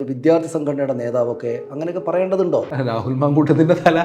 വിദ്യാർത്ഥി സംഘടനയുടെ നേതാവൊക്കെ അങ്ങനെയൊക്കെ പറയേണ്ടതുണ്ടോ? രാഹുൽ മാങ്കൂട്ടത്തിൻ്റെ തല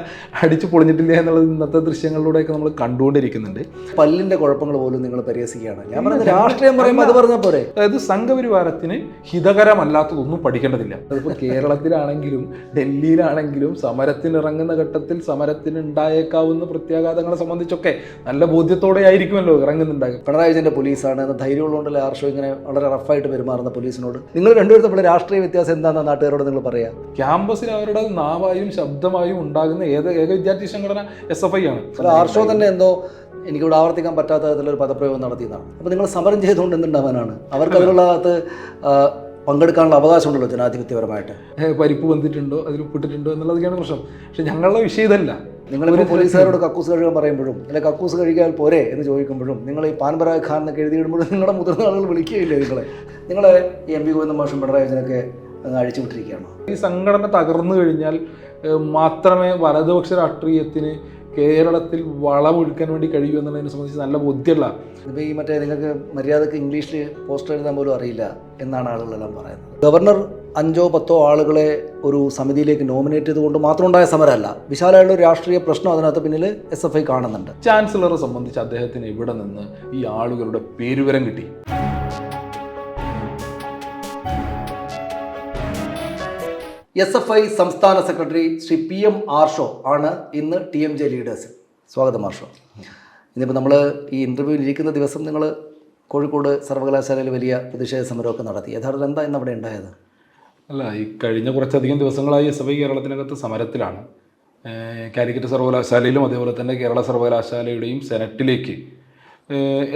അടിച്ചു പൊളിഞ്ഞിട്ടില്ല എന്നുള്ളത് ഇന്നത്തെ ദൃശ്യങ്ങളിലൂടെയൊക്കെ നമ്മൾ കണ്ടുകൊണ്ടിരിക്കുന്നുണ്ട്. പല്ലിൻ്റെ കുഴപ്പങ്ങൾ പോലും നിങ്ങൾ പരിഹസിക്കുകയാണ്. ഞാൻ പറഞ്ഞത് രാഷ്ട്രീയം പറയുമ്പോൾ അത് പറഞ്ഞാൽ പോരെ. അതായത് സംഘപരിവാരത്തിന് ഹിതകരമല്ലാത്തതൊന്നും പഠിക്കേണ്ടതില്ല. അതിപ്പോൾ കേരളത്തിലാണെങ്കിലും ഡൽഹിയിലാണെങ്കിലും സമരത്തിനിറങ്ങുന്ന ഘട്ടത്തിൽ സമരത്തിന് ഉണ്ടായേക്കാവുന്ന പ്രത്യാഘാതങ്ങളെ സംബന്ധിച്ചൊക്കെ നല്ല ബോധ്യത്തോടെ ആയിരിക്കുമല്ലോ ഇറങ്ങുന്നുണ്ടാകും. പിണറായി വിജയൻ്റെ പോലീസാണ് എന്ന ധൈര്യമുള്ളതുകൊണ്ടല്ലേ ആർഷോ ഇങ്ങനെ വളരെ റഫായിട്ട് പെരുമാറുന്ന പോലീസിനോട്? നിങ്ങൾ രണ്ടുപേരും തമ്മിൽ രാഷ്ട്രീയ വ്യത്യാസം എന്താണെന്ന് നാട്ടുകാരോട് നിങ്ങൾ പറയാം. ക്യാമ്പസിൽ അവരുടെ നാവായും ശബ്ദമായും ഉണ്ടാകുന്ന ഏക വിദ്യാർത്ഥി സംഘടന SFI ആണ്. ആർഷോ തന്നെ എന്തോ എനിക്കിവിടെ ആവർത്തിക്കാൻ പറ്റാത്ത തരത്തിലൊരു പദപ്രയോഗം നടത്തിയതാണ്. അപ്പോൾ നിങ്ങൾ സമരം ചെയ്തുകൊണ്ട് എന്തുണ്ടാവാനാണ്? അവർക്ക് അതിനുള്ളകത്ത് പങ്കെടുക്കാനുള്ള അവകാശമുണ്ടല്ലോ ജനാധിപത്യപരമായിട്ട്. പരിപ്പ് വന്നിട്ടുണ്ടോ, അതിൽ ഉപ്പിട്ടിട്ടുണ്ടോ എന്നുള്ളതൊക്കെയാണ് പ്രശ്നം. പക്ഷെ ഞങ്ങളുടെ വിഷയം ഇതല്ല. നിങ്ങളിപ്പോൾ പോലീസുകാരോട് കക്കൂസ് കഴുകാൻ പറയുമ്പോഴും അല്ലെ കക്കൂസ് കഴിക്കാൻ പോരെ എന്ന് ചോദിക്കുമ്പോഴും നിങ്ങൾ ഈ പാൻപരാഗ് ഖാൻ എന്നൊക്കെ എഴുതിയിടുമ്പോഴും നിങ്ങളുടെ മുതിർന്ന ആളുകൾ വിളിക്കുകയില്ലേ നിങ്ങളെ ഈ MP ഗോവിന്ദൻ മാഷും പിണറായി വിജയനൊക്കെ അഴിച്ചു വിട്ടിരിക്കുകയാണോ? ഈ സംഘടന തകർന്നു കഴിഞ്ഞാൽ മാത്രമേ വലതുപക്ഷ രാഷ്ട്രീയത്തിന് കേരളത്തിൽ വളമൊഴുക്കാൻ വേണ്ടി കഴിയൂ എന്നുള്ളതിനെ സംബന്ധിച്ച് നല്ല ബോധ്യമുള്ള. ഇപ്പോൾ ഈ മറ്റേ നിങ്ങൾക്ക് മര്യാദക്ക് ഇംഗ്ലീഷിൽ പോസ്റ്റർ എഴുതാൻ പോലും അറിയില്ല എന്നാണ് ആളുകളെല്ലാം പറയുന്നത്. ഗവർണർ 5-10 ആളുകളെ ഒരു സമിതിയിലേക്ക് നോമിനേറ്റ് ചെയ്തുകൊണ്ട് മാത്രം ഉണ്ടായ സമരമല്ല, വിശാലമായുള്ള ഒരു രാഷ്ട്രീയ പ്രശ്നം അതിനകത്ത് പിന്നിൽ SFI കാണുന്നുണ്ട്. ചാൻസലറെ സംബന്ധിച്ച് അദ്ദേഹത്തിന് ഇവിടെ നിന്ന് ഈ ആളുകളുടെ പേരുവരം കിട്ടി. SFI സംസ്ഥാന സെക്രട്ടറി ശ്രീ PM ആർഷോ ആണ് ഇന്ന് TMJ ലീഡേഴ്സ്. സ്വാഗതം ആർഷോ. ഇന്നിപ്പോൾ നമ്മൾ ഈ ഇൻ്റർവ്യൂവിൽ ഇരിക്കുന്ന ദിവസം നിങ്ങൾ കോഴിക്കോട് സർവകലാശാലയിൽ വലിയ പ്രതിഷേധ സമരമൊക്കെ നടത്തി. യഥാർത്ഥത്തിൽ എന്താ ഇന്ന് അവിടെ ഉണ്ടായത്? അല്ല, ഈ കഴിഞ്ഞ കുറച്ചധികം ദിവസങ്ങളായി SFI കേരളത്തിനകത്ത് സമരത്തിലാണ്. കാലിക്കറ്റ് സർവകലാശാലയിലും അതേപോലെ തന്നെ കേരള സർവകലാശാലയുടെയും സെനറ്റിലേക്ക്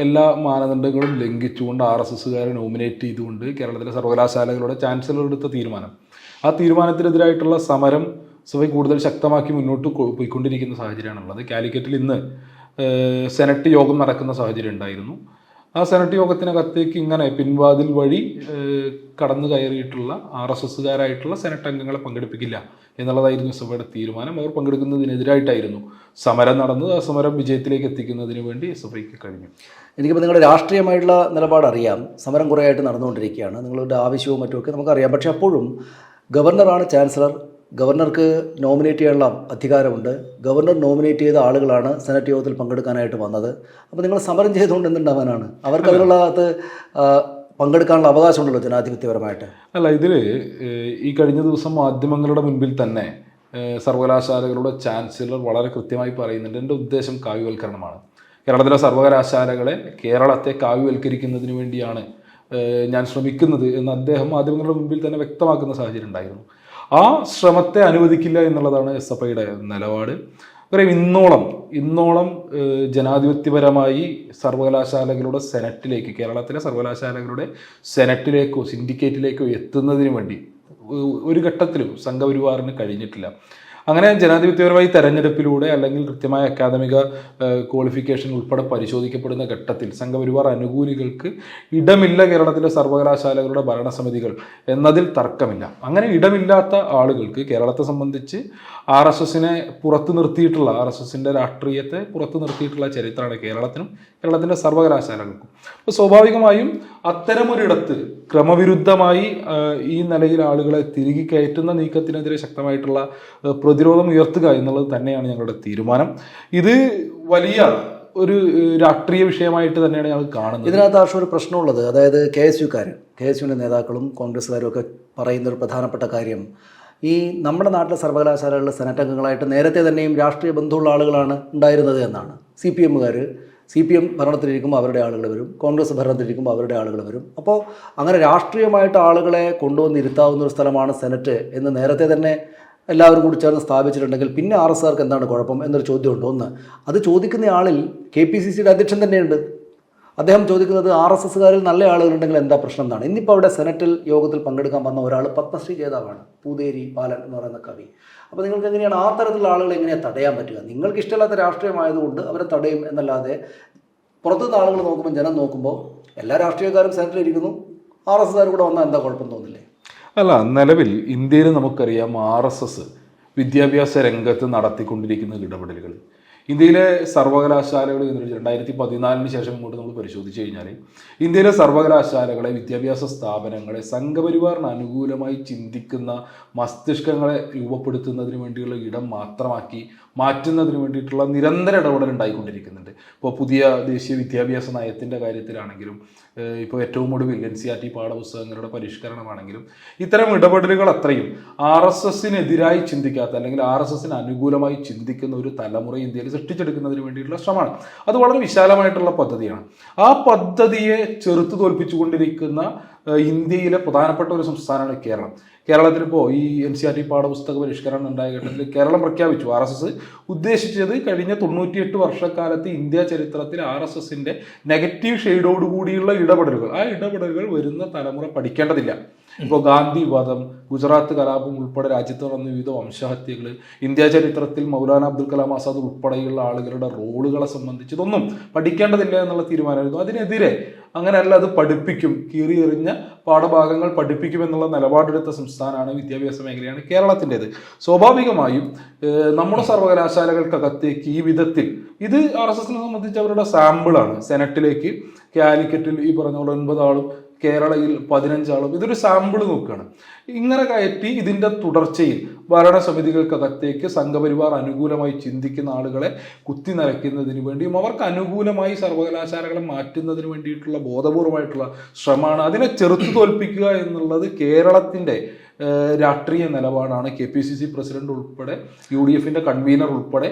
എല്ലാ മാനദണ്ഡങ്ങളും ലംഘിച്ചുകൊണ്ട് RSSകാരെ നോമിനേറ്റ് ചെയ്തുകൊണ്ട് കേരളത്തിലെ സർവകലാശാലകളുടെ ചാൻസലർ എടുത്ത തീരുമാനം, ആ തീരുമാനത്തിനെതിരായിട്ടുള്ള സമരം SFI കൂടുതൽ ശക്തമാക്കി മുന്നോട്ട് പോയിക്കൊണ്ടിരിക്കുന്ന സാഹചര്യമാണുള്ളത്. കാലിക്കറ്റിൽ ഇന്ന് സെനറ്റ് യോഗം നടക്കുന്ന സാഹചര്യം ഉണ്ടായിരുന്നു. ആ സെനറ്റ് യോഗത്തിനകത്തേക്ക് ഇങ്ങനെ പിൻവാതിൽ വഴി കടന്നു കയറിയിട്ടുള്ള RSSകാരായിട്ടുള്ള സെനറ്റ് അംഗങ്ങളെ പങ്കെടുപ്പിക്കില്ല എന്നുള്ളതായിരുന്നു SFIയുടെ തീരുമാനം. അവർ പങ്കെടുക്കുന്നതിനെതിരായിട്ടായിരുന്നു സമരം നടന്നത്. ആ സമരം വിജയത്തിലേക്ക് എത്തിക്കുന്നതിന് വേണ്ടി SFIക്ക് കഴിഞ്ഞു. എനിക്കിപ്പോൾ നിങ്ങളുടെ രാഷ്ട്രീയമായിട്ടുള്ള നിലപാട് അറിയാം. സമരം കുറേ ആയിട്ട് നടന്നുകൊണ്ടിരിക്കുകയാണ്, നിങ്ങളുടെ ആവശ്യവും മറ്റുമൊക്കെ നമുക്കറിയാം. പക്ഷേ അപ്പോഴും ഗവർണറാണ് ചാൻസലർ, ഗവർണർക്ക് നോമിനേറ്റ് ചെയ്യാനുള്ള അധികാരമുണ്ട്. ഗവർണർ നോമിനേറ്റ് ചെയ്ത ആളുകളാണ് സെനറ്റ് യോഗത്തിൽ പങ്കെടുക്കാനായിട്ട് വന്നത്. അപ്പോൾ നിങ്ങൾ സമരം ചെയ്തുകൊണ്ട് എന്തുണ്ടാവാനാണ്? അവർക്ക് അതിനുള്ളകത്ത് പങ്കെടുക്കാനുള്ള അവകാശമുണ്ടല്ലോ ജനാധിപത്യപരമായിട്ട്. അല്ല, ഇതിൽ ഈ കഴിഞ്ഞ ദിവസം മാധ്യമങ്ങളുടെ മുൻപിൽ തന്നെ സർവകലാശാലകളുടെ ചാൻസലർ വളരെ കൃത്യമായി പറയുന്നുണ്ട്, എൻ്റെ ഉദ്ദേശം കാവ്യവൽക്കരണമാണ്. കേരളത്തിലെ സർവകലാശാലകളെ, കേരളത്തെ കാവ്യവൽക്കരിക്കുന്നതിന് വേണ്ടിയാണ് ഞാൻ ശ്രമിക്കുന്നത് എന്ന് അദ്ദേഹം മാധ്യമങ്ങളുടെ മുൻപിൽ തന്നെ വ്യക്തമാക്കുന്ന സാഹചര്യം ഉണ്ടായിരുന്നു. ആ ശ്രമത്തെ അനുവദിക്കില്ല എന്നുള്ളതാണ് SFIയുടെ നിലപാട്. പറയും ഇന്നോളം ജനാധിപത്യപരമായി സർവകലാശാലകളുടെ സെനറ്റിലേക്ക്, കേരളത്തിലെ സർവകലാശാലകളുടെ സെനറ്റിലേക്കോ സിൻഡിക്കേറ്റിലേക്കോ എത്തുന്നതിന് വേണ്ടി ഒരു ഘട്ടത്തിലും സംഘപരിവാറിന് കഴിഞ്ഞിട്ടില്ല. അങ്ങനെ ജനാധിപത്യപരമായി തെരഞ്ഞെടുപ്പിലൂടെ അല്ലെങ്കിൽ കൃത്യമായ അക്കാദമിക ക്വാളിഫിക്കേഷൻ ഉൾപ്പെടെ പരിശോധിക്കപ്പെടുന്ന ഘട്ടത്തിൽ സംഘപരിവാർ അനുകൂലികൾക്ക് ഇടമില്ല കേരളത്തിലെ സർവകലാശാലകളുടെ ഭരണസമിതികൾ എന്നതിൽ തർക്കമില്ല. അങ്ങനെ ഇടമില്ലാത്ത ആളുകൾക്ക് കേരളത്തെ സംബന്ധിച്ച് RSSനെ പുറത്തു നിർത്തിയിട്ടുള്ള, RSSൻ്റെ രാഷ്ട്രീയത്തെ പുറത്തു നിർത്തിയിട്ടുള്ള ചരിത്രമാണ് കേരളത്തിനും കേരളത്തിൻ്റെ സർവകലാശാലകൾക്കും. അപ്പോൾ സ്വാഭാവികമായും അത്തരമൊരിടത്ത് ക്രമവിരുദ്ധമായി ഈ നിലയിൽ ആളുകളെ തിരികെ കയറ്റുന്ന നീക്കത്തിനെതിരെ ശക്തമായിട്ടുള്ള പ്രതിരോധം ഉയർത്തുക എന്നുള്ളത് തന്നെയാണ് ഞങ്ങളുടെ തീരുമാനം. ഇത് വലിയ ഒരു രാഷ്ട്രീയ വിഷയമായിട്ട് തന്നെയാണ് ഞങ്ങൾ കാണുന്നത്. ഇതിനകത്ത് ആർഷോ ഒരു പ്രശ്നമുള്ളത്, അതായത് KSUവിൻ്റെ നേതാക്കളും കോൺഗ്രസ്സുകാരും ഒക്കെ പറയുന്ന ഒരു പ്രധാനപ്പെട്ട കാര്യം, ഈ നമ്മുടെ നാട്ടിലെ സർവകലാശാലകളിലെ സെനറ്റ് അംഗങ്ങളായിട്ട് നേരത്തെ തന്നെയും രാഷ്ട്രീയ ബന്ധമുള്ള ആളുകളാണ് ഉണ്ടായിരുന്നത് എന്നാണ്. CPM ഭരണത്തിലിരിക്കുമ്പോൾ അവരുടെ ആളുകൾ വരും, കോൺഗ്രസ് ഭരണത്തിലിരിക്കുമ്പോൾ അവരുടെ ആളുകൾ വരും. അപ്പോൾ അങ്ങനെ രാഷ്ട്രീയമായിട്ട് ആളുകളെ കൊണ്ടുവന്നിരുത്താവുന്ന ഒരു സ്ഥലമാണ് സെനറ്റ് എന്ന് നേരത്തെ തന്നെ എല്ലാവരും കൂടി ചേർന്ന് സ്ഥാപിച്ചിട്ടുണ്ടെങ്കിൽ പിന്നെ RSSകാർക്ക് എന്താണ് കുഴപ്പം എന്നൊരു ചോദ്യമുണ്ട്. ഒന്ന്, അത് ചോദിക്കുന്ന ആളിൽ KPCCയുടെ അധ്യക്ഷൻ തന്നെയുണ്ട്. അദ്ദേഹം ചോദിക്കുന്നത് RSSകാരിൽ നല്ല ആളുകളുണ്ടെങ്കിൽ എന്താ പ്രശ്നം എന്നാണ്. ഇന്നിപ്പോൾ അവിടെ സെനറ്റിൽ യോഗത്തിൽ പങ്കെടുക്കാൻ വന്ന ഒരാൾ പത്മശ്രീ ജേതാവാണ്, പൂതേരി ബാലൻ എന്ന് പറയുന്ന കവി. അപ്പോൾ നിങ്ങൾക്ക് എങ്ങനെയാണ് ആ തരത്തിലുള്ള ആളുകളെ എങ്ങനെയാണ് തടയാൻ പറ്റുക? നിങ്ങൾക്ക് ഇഷ്ടമില്ലാത്ത രാഷ്ട്രീയമായതുകൊണ്ട് അവരെ തടയും എന്നല്ലാതെ പുറത്തുനിന്ന് ആളുകൾ നോക്കുമ്പോൾ, ജനം നോക്കുമ്പോൾ എല്ലാ രാഷ്ട്രീയക്കാരും സെനറ്റിലിരിക്കുന്നു, RSSകാർ കൂടെ വന്നാൽ എന്താ കുഴപ്പം തോന്നില്ലേ? അല്ല, നിലവിൽ ഇന്ത്യയിൽ നമുക്കറിയാം RSS വിദ്യാഭ്യാസ രംഗത്ത് നടത്തിക്കൊണ്ടിരിക്കുന്ന ഇടപെടലുകൾ ഇന്ത്യയിലെ സർവകലാശാലകൾ 2014 ശേഷം ഇങ്ങോട്ട് നമ്മൾ പരിശോധിച്ച് കഴിഞ്ഞാൽ ഇന്ത്യയിലെ സർവകലാശാലകളെ, വിദ്യാഭ്യാസ സ്ഥാപനങ്ങളെ സംഘപരിവാറിന് അനുകൂലമായി ചിന്തിക്കുന്ന മസ്തിഷ്കങ്ങളെ രൂപപ്പെടുത്തുന്നതിന് വേണ്ടിയുള്ള ഇടം മാത്രമാക്കി മാറ്റുന്നതിന് വേണ്ടിയിട്ടുള്ള നിരന്തര ഇടപെടൽ ഉണ്ടായിക്കൊണ്ടിരിക്കുന്നുണ്ട്. ഇപ്പോൾ പുതിയ ദേശീയ വിദ്യാഭ്യാസ നയത്തിൻ്റെ കാര്യത്തിലാണെങ്കിലും, ഇപ്പോൾ ഏറ്റവും ഒടുവിൽ NCERT പാഠപുസ്തകങ്ങളുടെ പരിഷ്കരണമാണെങ്കിലും, ഇത്തരം ഇടപെടലുകൾ അത്രയും RSSനെതിരായി ചിന്തിക്കാത്ത അല്ലെങ്കിൽ RSSന് അനുകൂലമായി ചിന്തിക്കുന്ന ഒരു തലമുറ ഇന്ത്യയിൽ സൃഷ്ടിച്ചെടുക്കുന്നതിന് വേണ്ടിയിട്ടുള്ള ശ്രമമാണ്. അത് വളരെ വിശാലമായിട്ടുള്ള പദ്ധതിയാണ്. ആ പദ്ധതിയെ ചെറുത്തു തോൽപ്പിച്ചുകൊണ്ടിരിക്കുന്ന ഇന്ത്യയിലെ പ്രധാനപ്പെട്ട ഒരു സംസ്ഥാനമാണ് കേരളം. കേരളത്തിൽ ഇപ്പോൾ ഈ NCERT പാഠപുസ്തക പരിഷ്കരണം ഉണ്ടായ ഘട്ടത്തിൽ കേരളം പ്രഖ്യാപിച്ചു RSS ഉദ്ദേശിച്ചത് കഴിഞ്ഞ 98 വർഷക്കാലത്ത് ഇന്ത്യ ചരിത്രത്തിൽ RSSന്റെ നെഗറ്റീവ് ഷെയ്ഡോടുകൂടിയുള്ള ഇടപെടലുകൾ, ആ ഇടപെടലുകൾ വരുന്ന തലമുറ പഠിക്കേണ്ടതില്ല. ഇപ്പോൾ ഗാന്ധി വധം, ഗുജറാത്ത് കലാപം ഉൾപ്പെടെ രാജ്യത്ത് നടന്ന വിവിധ വംശഹത്യകൾ, ഇന്ത്യ ചരിത്രത്തിൽ മൗലാന അബ്ദുൽ കലാം ആസാദ് ഉൾപ്പെടെയുള്ള ആളുകളുടെ റോളുകളെ സംബന്ധിച്ച് ഇതൊന്നും പഠിക്കേണ്ടതില്ല എന്നുള്ള തീരുമാനമായിരുന്നു. അതിനെതിരെ അങ്ങനെയല്ല, അത് പഠിപ്പിക്കും, കീറിയെറിഞ്ഞ പാഠഭാഗങ്ങൾ പഠിപ്പിക്കും എന്നുള്ള നിലപാടെടുത്ത സംസ്ഥാനമാണ്, വിദ്യാഭ്യാസ മേഖലയാണ് കേരളത്തിൻ്റെത്. സ്വാഭാവികമായും നമ്മുടെ സർവകലാശാലകൾക്കകത്തേക്ക് ഈ വിധത്തിൽ ഇത് RSSനെ സംബന്ധിച്ച് അവരുടെ സാമ്പിളാണ്. സെനറ്റിലേക്ക് കാലിക്കറ്റിൽ ഈ പറഞ്ഞ പോലെ 9 ആളും കേരളയിൽ 15 ആളും, ഇതൊരു സാമ്പിൾ നോക്കുകയാണ്. ഇങ്ങനെ കയറ്റി ഇതിൻ്റെ തുടർച്ചയിൽ ഭരണസമിതികൾക്കകത്തേക്ക് സംഘപരിവാർ അനുകൂലമായി ചിന്തിക്കുന്ന ആളുകളെ കുത്തി നിറയ്ക്കുന്നതിന് വേണ്ടിയും അവർക്ക് അനുകൂലമായി സർവകലാശാലകളെ മാറ്റുന്നതിന് വേണ്ടിയിട്ടുള്ള ബോധപൂർവമായിട്ടുള്ള ശ്രമമാണ്. അതിനെ ചെറുത്തു തോൽപ്പിക്കുക എന്നുള്ളത് കേരളത്തിൻ്റെ രാഷ്ട്രീയ നിലപാടാണ്. KPCC പ്രസിഡന്റ് ഉൾപ്പെടെ UDFന്റെ കൺവീനർ ഉൾപ്പെടെ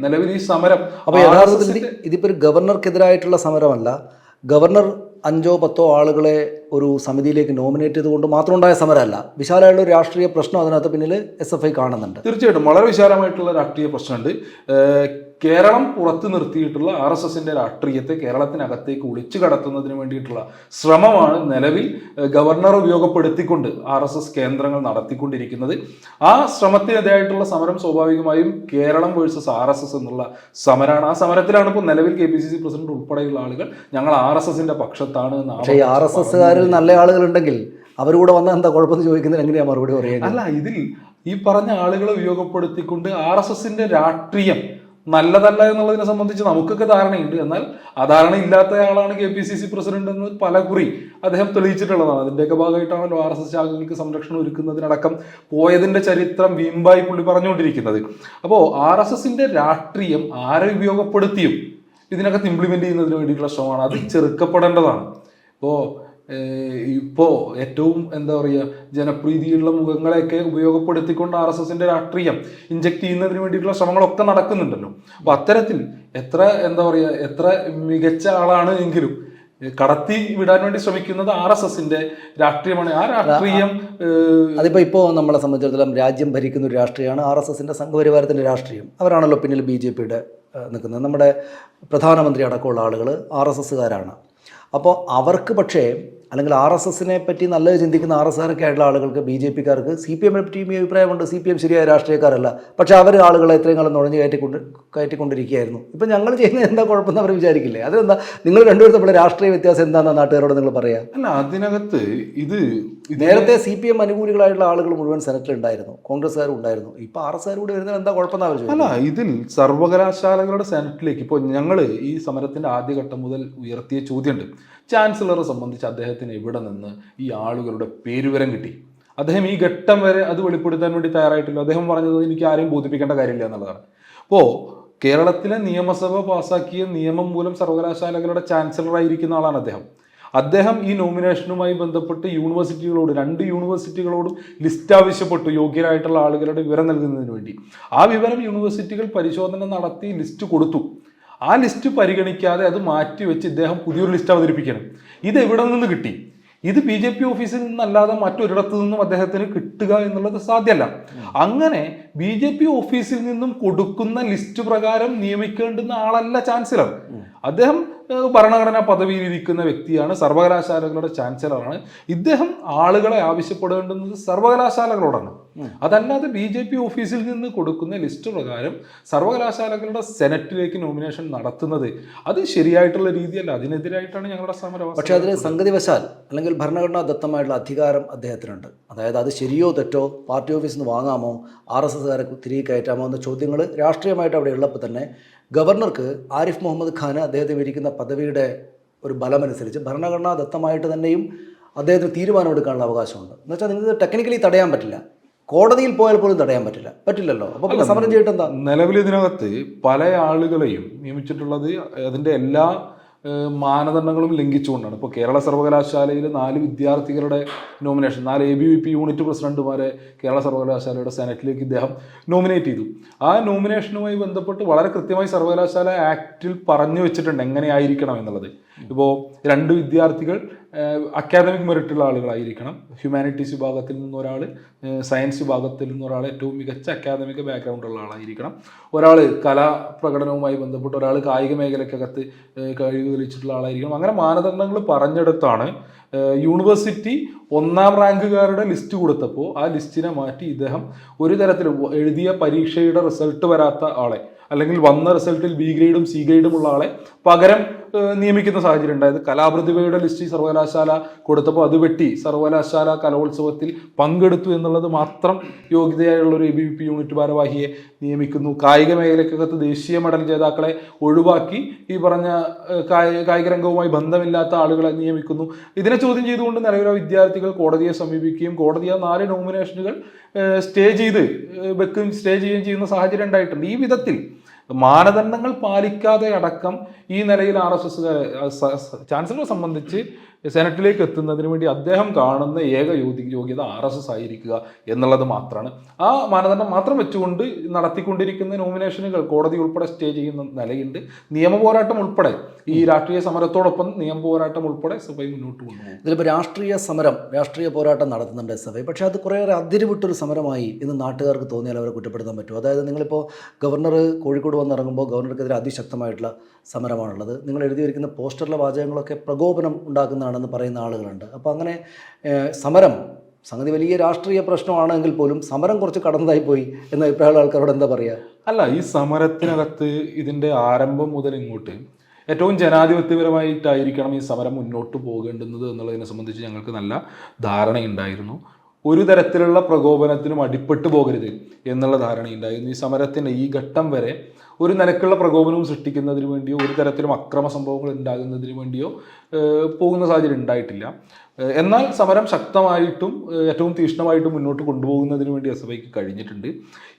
നിലവിൽ ഈ സമരം, അപ്പോൾ യഥാർത്ഥത്തിൽ ഇതിപ്പോൾ ഒരു ഗവർണർക്കെതിരായിട്ടുള്ള സമരമല്ല, ഗവർണർ 5-10 ആളുകളെ ഒരു സമിതിയിലേക്ക് നോമിനേറ്റ് ചെയ്തുകൊണ്ട് മാത്രം ഉണ്ടായ സമരമല്ല, വിശാലമായുള്ള ഒരു രാഷ്ട്രീയ പ്രശ്നം അതിനകത്ത് പിന്നിൽ SFI കാണുന്നുണ്ട്. തീർച്ചയായിട്ടും വളരെ വിശാലമായിട്ടുള്ള രാഷ്ട്രീയ പ്രശ്നമുണ്ട്. കേരളം പുറത്തു നിർത്തിയിട്ടുള്ള RSSന്റെ രാഷ്ട്രീയത്തെ കേരളത്തിനകത്തേക്ക് ഒളിച്ചു കടത്തുന്നതിന് വേണ്ടിയിട്ടുള്ള ശ്രമമാണ് നിലവിൽ ഗവർണർ ഉപയോഗപ്പെടുത്തിക്കൊണ്ട് RSS കേന്ദ്രങ്ങൾ നടത്തിക്കൊണ്ടിരിക്കുന്നത്. ആ ശ്രമത്തിനെതിരായിട്ടുള്ള സമരം സ്വാഭാവികമായും കേരളം വേഴ്സസ് RSS എന്നുള്ള സമരമാണ്. ആ സമരത്തിലാണ് ഇപ്പോൾ നിലവിൽ KPCC പ്രസിഡന്റ് ഉൾപ്പെടെയുള്ള ആളുകൾ ഞങ്ങൾ RSSന്റെ പക്ഷത്താണ്. പക്ഷേ ഈ RSSകാരിൽ നല്ല ആളുകളുണ്ടെങ്കിൽ അവരുകൂടെ വന്നാൽ എന്താ കുഴപ്പമെന്ന് ചോദിക്കുന്നതിന് എങ്ങനെയാ മറുപടി പറയുക? അല്ല, ഇതിൽ ഈ പറഞ്ഞ ആളുകളെ ഉപയോഗപ്പെടുത്തിക്കൊണ്ട് RSSന്റെ രാഷ്ട്രീയം നല്ലതല്ല എന്നുള്ളതിനെ സംബന്ധിച്ച് നമുക്കൊക്കെ ധാരണയുണ്ട്. എന്നാൽ ആ ധാരണ ഇല്ലാത്ത ആളാണ് KPCC പ്രസിഡന്റ് എന്ന് പലകുറി അദ്ദേഹം തെളിയിച്ചിട്ടുള്ളതാണ്. അതിൻ്റെയൊക്കെ ഭാഗമായിട്ടാണല്ലോ RSS ശാഖകൾക്ക് സംരക്ഷണം ഒരുക്കുന്നതിനടക്കം പോയതിന്റെ ചരിത്രം വീമ്പായി പുള്ളി പറഞ്ഞുകൊണ്ടിരിക്കുന്നത്. അപ്പോൾ RSSന്റെ രാഷ്ട്രീയം ആരെ ഉപയോഗപ്പെടുത്തിയും ഇതിനകത്ത് ഇംപ്ലിമെന്റ് ചെയ്യുന്നതിന് വേണ്ടിയിട്ടുള്ള ശ്രമമാണ്. അത് ചെറുക്കപ്പെടേണ്ടതാണ്. ഇപ്പോൾ ഏറ്റവും എന്താ പറയുക, ജനപ്രീതിയുള്ള മുഖങ്ങളെയൊക്കെ ഉപയോഗപ്പെടുത്തിക്കൊണ്ട് RSSന്റെ രാഷ്ട്രീയം ഇഞ്ചക്ട് ചെയ്യുന്നതിന് വേണ്ടിയിട്ടുള്ള ശ്രമങ്ങളൊക്കെ നടക്കുന്നുണ്ടല്ലോ. അപ്പൊ അത്തരത്തിൽ എത്ര മികച്ച ആളാണ് എങ്കിലും കടത്തി വിടാൻ വേണ്ടി ശ്രമിക്കുന്നത് RSSന്റെ രാഷ്ട്രീയമാണ്. ആ രാഷ്ട്രീയം ഇപ്പോൾ നമ്മളെ സംബന്ധിച്ചിടത്തോളം രാജ്യം ഭരിക്കുന്ന ഒരു രാഷ്ട്രീയമാണ് RSSന്റെ സംഘപരിവാരത്തിന്റെ രാഷ്ട്രീയം. അവരാണല്ലോ പിന്നിൽ BJPയുടെ നിൽക്കുന്നത്. നമ്മുടെ പ്രധാനമന്ത്രി അടക്കമുള്ള ആളുകൾ RSSകാരാണ്. അപ്പോൾ അവർക്ക് പക്ഷേ, അല്ലെങ്കിൽ RSSനെ പറ്റി നല്ലത് ചിന്തിക്കുന്ന RSSകാരൊക്കെ ആയിട്ടുള്ള ആളുകൾക്ക്, BJPക്കാർക്ക് CPM പറ്റി അഭിപ്രായമുണ്ട്. CPM ശരിയായ രാഷ്ട്രീയക്കാരല്ല, പക്ഷേ അവർ ആളുകളെ എത്രയും കാലം നുഴഞ്ഞ് കയറ്റിക്കൊണ്ടിരിക്കുകയായിരുന്നു. ഇപ്പം ഞങ്ങൾ ചെയ്യുന്നത് എന്താ കുഴപ്പമെന്ന് അവർ വിചാരിക്കില്ലേ? അതെന്താ നിങ്ങൾ രണ്ടുപേരും തമ്മിലുള്ള രാഷ്ട്രീയ വ്യത്യാസം എന്താണെന്ന് നാട്ടുകാരോട് നിങ്ങൾ പറയാം. അല്ല, അതിനകത്ത് ഇത് നേരത്തെ CPM അനുകൂലികളായിട്ടുള്ള ആളുകൾ മുഴുവൻ സെനറ്റിലുണ്ടായിരുന്നു, കോൺഗ്രസ്സുകാരും ഉണ്ടായിരുന്നു. ഇപ്പോൾ RSSകാർ കൂടി വരുന്നത് എന്താ കുഴപ്പമെന്ന് അവർ ചോദിക്കും. അല്ല, ഇതിൽ സർവകലാശാലകളുടെ സെനറ്റിലേക്ക് ഇപ്പോൾ ഞങ്ങൾ ഈ സമരത്തിന്റെ ആദ്യഘട്ടം മുതൽ ഉയർത്തിയ ചോദ്യമുണ്ട്. ചാൻസലറെ സംബന്ധിച്ച് അദ്ദേഹത്തിന് എവിടെ നിന്ന് ഈ ആളുകളുടെ പേരുവിവരം കിട്ടി? അദ്ദേഹം ഈ ഘട്ടം വരെ അത് വെളിപ്പെടുത്താൻ വേണ്ടി തയ്യാറായിട്ടില്ല. അദ്ദേഹം പറഞ്ഞത് എനിക്ക് ആരെയും ബോധിപ്പിക്കേണ്ട കാര്യമില്ല എന്നുള്ളതാണ്. അപ്പോൾ കേരളത്തിലെ നിയമസഭ പാസാക്കിയ നിയമം മൂലം സർവകലാശാലകളുടെ ചാൻസലറായിരിക്കുന്ന ആളാണ് അദ്ദേഹം ഈ നോമിനേഷനുമായി ബന്ധപ്പെട്ട് യൂണിവേഴ്സിറ്റികളോട്, 2 യൂണിവേഴ്സിറ്റികളോടും ലിസ്റ്റ് ആവശ്യപ്പെട്ടു യോഗ്യരായിട്ടുള്ള ആളുകളുടെ വിവരം നൽകുന്നതിന് വേണ്ടി. ആ വിവരം യൂണിവേഴ്സിറ്റികൾ പരിശോധന നടത്തി ലിസ്റ്റ് കൊടുത്തു. ആ ലിസ്റ്റ് പരിഗണിക്കാതെ അത് മാറ്റിവെച്ച് ഇദ്ദേഹം പുതിയൊരു ലിസ്റ്റ് അവതരിപ്പിക്കണം. ഇത് എവിടെ നിന്ന് കിട്ടി? ഇത് BJP ഓഫീസിൽ നിന്നല്ലാതെ മറ്റൊരിടത്തു നിന്നും അദ്ദേഹത്തിന് കിട്ടുക എന്നുള്ളത് സാധ്യമല്ല. അങ്ങനെ BJP ഓഫീസിൽ നിന്നും കൊടുക്കുന്ന ലിസ്റ്റ് പ്രകാരം നിയമിക്കേണ്ടുന്ന ആളല്ല ചാൻസലർ. അദ്ദേഹം ഭരണഘടനാ പദവിയിലിരിക്കുന്ന വ്യക്തിയാണ്, സർവകലാശാലകളുടെ ചാൻസലറാണ്. ഇദ്ദേഹം ആളുകളെ ആവശ്യപ്പെടേണ്ടുന്നത് സർവകലാശാലകളോടാണ്. അതല്ലാതെ BJP ഓഫീസിൽ നിന്ന് കൊടുക്കുന്ന ലിസ്റ്റ് പ്രകാരം സർവകലാശാലകളുടെ സെനറ്റിലേക്ക് നോമിനേഷൻ നടത്തുന്നത് അത് ശരിയായിട്ടുള്ള രീതിയല്ല. അതിനെതിരായിട്ടാണ് ഞങ്ങളുടെ സമരം. പക്ഷേ അതിൽ സംഗതിവശാൽ അല്ലെങ്കിൽ ഭരണഘടനാ ദത്തമായിട്ടുള്ള അധികാരം അദ്ദേഹത്തിനുണ്ട്. അതായത് അത് ശരിയോ തെറ്റോ, പാർട്ടി ഓഫീസിൽ നിന്ന് വാങ്ങാമോ, RSSകാരെ തിരികെ കയറ്റാമോ എന്ന ചോദ്യങ്ങൾ രാഷ്ട്രീയമായിട്ട് അവിടെ ഉള്ളപ്പോൾ തന്നെ ഗവർണർക്ക് ആരിഫ് മുഹമ്മദ് ഖാന് അദ്ദേഹത്തെ ഇരിക്കുന്ന പദവിയുടെ ഒരു ബലമനുസരിച്ച് ഭരണഘടനാ ദത്തമായിട്ട് തന്നെയും അദ്ദേഹത്തിന് തീരുമാനമെടുക്കാനുള്ള അവകാശമുണ്ട്. എന്നുവെച്ചാൽ നിങ്ങൾക്ക് ടെക്നിക്കലി തടയാൻ പറ്റില്ല, കോടതിയിൽ പോയാൽ പോലും തടയാൻ പറ്റില്ലല്ലോ. അപ്പോൾ പിന്നെ സമരം ചെയ്തിട്ട് എന്താ? നിലവിൽ ഇതിനകത്ത് പല ആളുകളെയും നിയമിച്ചിട്ടുള്ളത് അതിൻ്റെ എല്ലാ മാനദണ്ഡങ്ങളും ലംഘിച്ചുകൊണ്ടാണ്. ഇപ്പോൾ കേരള സർവകലാശാലയിൽ 4 വിദ്യാർത്ഥികളുടെ നോമിനേഷൻ, 4 ABVP യൂണിറ്റ് പ്രസിഡന്റുമാരെ കേരള സർവകലാശാലയുടെ സെനറ്റിലേക്ക് ഇദ്ദേഹം നോമിനേറ്റ് ചെയ്തു. ആ നോമിനേഷനുമായി ബന്ധപ്പെട്ട് വളരെ കൃത്യമായി സർവകലാശാല ആക്റ്റിൽ പറഞ്ഞു വെച്ചിട്ടുണ്ട് എങ്ങനെയായിരിക്കണം എന്നുള്ളത്. ഇപ്പോൾ 2 വിദ്യാർത്ഥികൾ അക്കാദമിക് മെറിറ്റുള്ള ആളുകളായിരിക്കണം. ഹ്യൂമാനിറ്റീസ് വിഭാഗത്തിൽ നിന്നൊരാൾ, സയൻസ് വിഭാഗത്തിൽ നിന്നൊരാൾ, ഏറ്റവും മികച്ച അക്കാദമിക് ബാക്ക്ഗ്രൗണ്ടുള്ള ആളായിരിക്കണം. ഒരാൾ കലാപ്രകടനവുമായി ബന്ധപ്പെട്ട്, ഒരാൾ കായിക മേഖലയ്ക്കകത്ത് കഴിവ് തെളിയിച്ചിട്ടുള്ള ആളായിരിക്കണം. അങ്ങനെ മാനദണ്ഡങ്ങൾ പറഞ്ഞെടുത്താണ് യൂണിവേഴ്സിറ്റി 1ാം റാങ്കുകാരുടെ ലിസ്റ്റ് കൊടുത്തപ്പോൾ ആ ലിസ്റ്റിനെ മാറ്റി ഇദ്ദേഹം ഒരു തരത്തിലും എഴുതിയ പരീക്ഷയുടെ റിസൾട്ട് വരാത്ത ആളെ, അല്ലെങ്കിൽ വന്ന റിസൾട്ടിൽ B ഗ്രേഡും C ഗ്രേഡും ഉള്ള ആളെ പകരം നിയമിക്കുന്ന സാഹചര്യം ഉണ്ടായത്. കലാപ്രതിഭയുടെ ലിസ്റ്റ് സർവകലാശാല കൊടുത്തപ്പോൾ അത് വെട്ടി സർവകലാശാല കലോത്സവത്തിൽ പങ്കെടുത്തു എന്നുള്ളത് മാത്രം യോഗ്യതയായുള്ള ഒരു ABVP യൂണിറ്റ് ഭാരവാഹിയെ നിയമിക്കുന്നു. കായിക മേഖലയ്ക്കകത്ത് ദേശീയ മെഡൽ ജേതാക്കളെ ഒഴിവാക്കി ഈ പറഞ്ഞ കായിക രംഗവുമായി ബന്ധമില്ലാത്ത ആളുകളെ നിയമിക്കുന്നു. ഇതിനെ ചോദ്യം ചെയ്തുകൊണ്ട് നിലവിലെ വിദ്യാർത്ഥികൾ കോടതിയെ സമീപിക്കുകയും കോടതി ആ 4 നോമിനേഷനുകൾ സ്റ്റേ ചെയ്യുകയും ചെയ്യുന്ന സാഹചര്യം ഉണ്ടായിട്ടുണ്ട്. ഈ വിധത്തിൽ മാനദണ്ഡങ്ങൾ പാലിക്കാതെ അടക്കം ഈ നിലയിൽ ചാൻസലറെ സംബന്ധിച്ച് സെനറ്റിലേക്ക് എത്തുന്നതിന് വേണ്ടി അദ്ദേഹം കാണുന്ന ഏക യോഗ്യത RSS ആയിരിക്കുക എന്നുള്ളത് മാത്രമാണ്. ആ മാനദണ്ഡം മാത്രം വെച്ചുകൊണ്ട് നടത്തിക്കൊണ്ടിരിക്കുന്ന നോമിനേഷനുകൾ കോടതി ഉൾപ്പെടെ സ്റ്റേ ചെയ്യുന്ന നിലയുണ്ട്. നിയമ പോരാട്ടം ഉൾപ്പെടെ, ഈ രാഷ്ട്രീയ സമരത്തോടൊപ്പം നിയമ പോരാട്ടം ഉൾപ്പെടെ സഭയിൽ മുന്നോട്ട് കൊണ്ടുപോകും. ഇതിലിപ്പോൾ രാഷ്ട്രീയ പോരാട്ടം നടത്തുന്നുണ്ട് സഭ. പക്ഷേ അത് കുറേയേറെ അതിരുവിട്ടൊരു സമരമായി ഇന്ന് നാട്ടുകാർക്ക് തോന്നിയാൽ അവരെ കുറ്റപ്പെടുത്താൻ പറ്റും. അതായത് നിങ്ങളിപ്പോൾ ഗവർണർ കോഴിക്കോട് വന്നിറങ്ങുമ്പോൾ ഗവർണർക്കെതിരെ അതിശക്തമായിട്ടുള്ള സമരമാണുള്ളത്. നിങ്ങൾ എഴുതിയിരിക്കുന്ന പോസ്റ്ററിലെ വാചകങ്ങളൊക്കെ പ്രകോപനം ഉണ്ടാക്കുന്നതാണെന്ന് പറയുന്ന ആളുകളുണ്ട്. അപ്പോൾ അങ്ങനെ സമരം സംഗതി വലിയ രാഷ്ട്രീയ പ്രശ്നമാണെങ്കിൽ പോലും സമരം കുറച്ച് കടന്നതായി പോയി എന്ന അഭിപ്രായമുള്ള ആൾക്കാരോട് എന്താ പറയുക? അല്ല, ഈ സമരത്തിനകത്ത് ഇതിൻ്റെ ആരംഭം മുതൽ ഇങ്ങോട്ട് ഏറ്റവും ജനാധിപത്യപരമായിട്ടായിരിക്കണം ഈ സമരം മുന്നോട്ട് പോകേണ്ടുന്നത് എന്നുള്ളതിനെ സംബന്ധിച്ച് ഞങ്ങൾക്ക് നല്ല ധാരണയുണ്ടായിരുന്നു. ഒരു തരത്തിലുള്ള പ്രകോപനത്തിനും അടിപ്പെട്ടു പോകരുത് എന്നുള്ള ധാരണയുണ്ടായിരുന്നു. ഈ സമരത്തിൻ്റെ ഈ ഘട്ടം വരെ ഒരു നിലക്കുള്ള പ്രകോപനവും സൃഷ്ടിക്കുന്നതിന് വേണ്ടിയോ ഒരു തരത്തിലും അക്രമ സംഭവങ്ങൾ ഉണ്ടാകുന്നതിന് വേണ്ടിയോ പോകുന്ന സാഹചര്യം ഉണ്ടായിട്ടില്ല. എന്നാൽ സമരം ശക്തമായിട്ടും ഏറ്റവും തീക്ഷ്ണമായിട്ടും മുന്നോട്ട് കൊണ്ടുപോകുന്നതിന് വേണ്ടി SFIക്ക് കഴിഞ്ഞിട്ടുണ്ട്.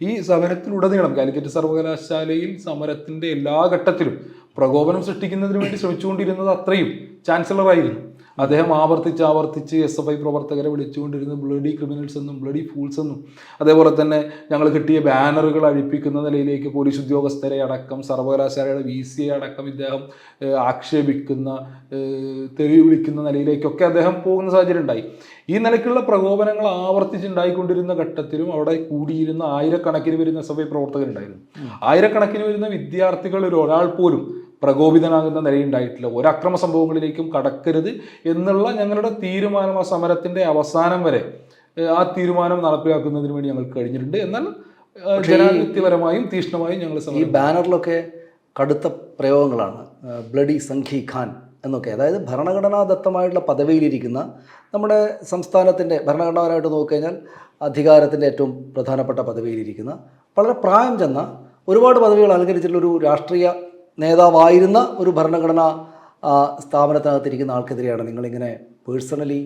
ഈ സമരത്തിലുടനീളം കാലിക്കറ്റ് സർവകലാശാലയിൽ സമരത്തിൻ്റെ എല്ലാ ഘട്ടത്തിലും പ്രകോപനം സൃഷ്ടിക്കുന്നതിന് വേണ്ടി ശ്രമിച്ചുകൊണ്ടിരുന്നത് അത്രയും ചാൻസലറായിരുന്നു. അദ്ദേഹം ആവർത്തിച്ച് SFI പ്രവർത്തകരെ വിളിച്ചുകൊണ്ടിരുന്നത് ബ്ലഡി ക്രിമിനൽസ് എന്നും ബ്ലഡി ഫൂൾസ് എന്നും, അതേപോലെ തന്നെ ഞങ്ങൾ കിട്ടിയ ബാനറുകൾ അഴിപ്പിക്കുന്ന നിലയിലേക്ക് പോലീസ് ഉദ്യോഗസ്ഥരെ അടക്കം സർവകലാശാലയുടെ VC അടക്കം ഇദ്ദേഹം ആക്ഷേപിക്കുന്ന, തെറി വിളിക്കുന്ന നിലയിലേക്കൊക്കെ അദ്ദേഹം പോകുന്ന സാഹചര്യം ഉണ്ടായി. ഈ നിലയ്ക്കുള്ള പ്രകോപനങ്ങൾ ആവർത്തിച്ചുണ്ടായിക്കൊണ്ടിരുന്ന ഘട്ടത്തിലും അവിടെ കൂടിയിരുന്ന ആയിരക്കണക്കിന് വരുന്ന SFI പ്രവർത്തകരുണ്ടായിരുന്നു. ആയിരക്കണക്കിന് വരുന്ന വിദ്യാർത്ഥികളിൽ ഒരാൾ പോലും പ്രകോപിതനാകുന്ന നിലയുണ്ടായിട്ടില്ല. ഒരു അക്രമ സംഭവങ്ങളിലേക്കും കടക്കരുത് എന്നുള്ള ഞങ്ങളുടെ തീരുമാനം ആ സമരത്തിന്റെ അവസാനം വരെ ആ തീരുമാനം നടപ്പിലാക്കുന്നതിന് വേണ്ടി ഞങ്ങൾക്ക് കഴിഞ്ഞിട്ടുണ്ട്. എന്നാൽ ജനാധിപത്യപരമായും തീക്ഷ്ണമായും ഞങ്ങൾ ഈ ബാനറിലൊക്കെ കടുത്ത പ്രയോഗങ്ങളാണ്, ബ്ലഡി സംഘി ഖാൻ എന്നൊക്കെ. അതായത് ഭരണഘടനാദത്തമായിട്ടുള്ള പദവിയിലിരിക്കുന്ന നമ്മുടെ സംസ്ഥാനത്തിൻ്റെ ഭരണഘടനാപരമായിട്ട് നോക്കിക്കഴിഞ്ഞാൽ അധികാരത്തിൻ്റെ ഏറ്റവും പ്രധാനപ്പെട്ട പദവിയിലിരിക്കുന്ന വളരെ പ്രായം ചെന്ന ഒരുപാട് പദവികൾ അലങ്കരിച്ചിട്ടുള്ളൊരു രാഷ്ട്രീയ നേതാവായിരുന്ന ഒരു ഭരണഘടനാ സ്ഥാപനത്തിനകത്തിരിക്കുന്ന ആൾക്കെതിരെയാണ് നിങ്ങളിങ്ങനെ പേഴ്സണലി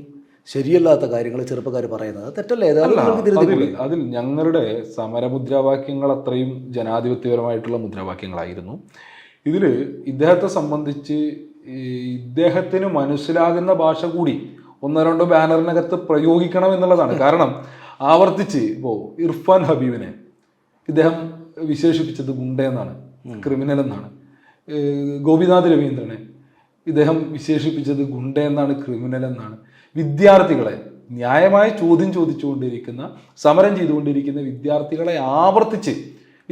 ശരിയല്ലാത്ത കാര്യങ്ങൾ ചെറുപ്പക്കാർ പറയുന്നത്. തെറ്റല്ലേ? അതിൽ ഞങ്ങളുടെ സമരമുദ്രാവാക്യങ്ങൾ അത്രയും ജനാധിപത്യപരമായിട്ടുള്ള മുദ്രാവാക്യങ്ങളായിരുന്നു. ഇതിൽ ഇദ്ദേഹത്തെ സംബന്ധിച്ച് ഇദ്ദേഹത്തിന് മനസ്സിലാകുന്ന ഭാഷ കൂടി 1-2 ബാനറിനകത്ത് പ്രയോഗിക്കണം എന്നുള്ളതാണ്. കാരണം ആവർത്തിച്ച് ഇപ്പോൾ ഇർഫാൻ ഹബീബിനെ ഇദ്ദേഹം വിശേഷിപ്പിച്ചത് ഗുണ്ടയെന്നാണ്, ക്രിമിനൽ എന്നാണ്. ഗോപിനാഥ് രവീന്ദ്രനെ ഇദ്ദേഹം വിശേഷിപ്പിച്ചത് ഗുണ്ടയെന്നാണ്, ക്രിമിനൽ എന്നാണ്. വിദ്യാർത്ഥികളെ ന്യായമായ ചോദ്യം ചോദിച്ചുകൊണ്ടിരിക്കുന്ന, സമരം ചെയ്തുകൊണ്ടിരിക്കുന്ന വിദ്യാർത്ഥികളെ ആവർത്തിച്ച്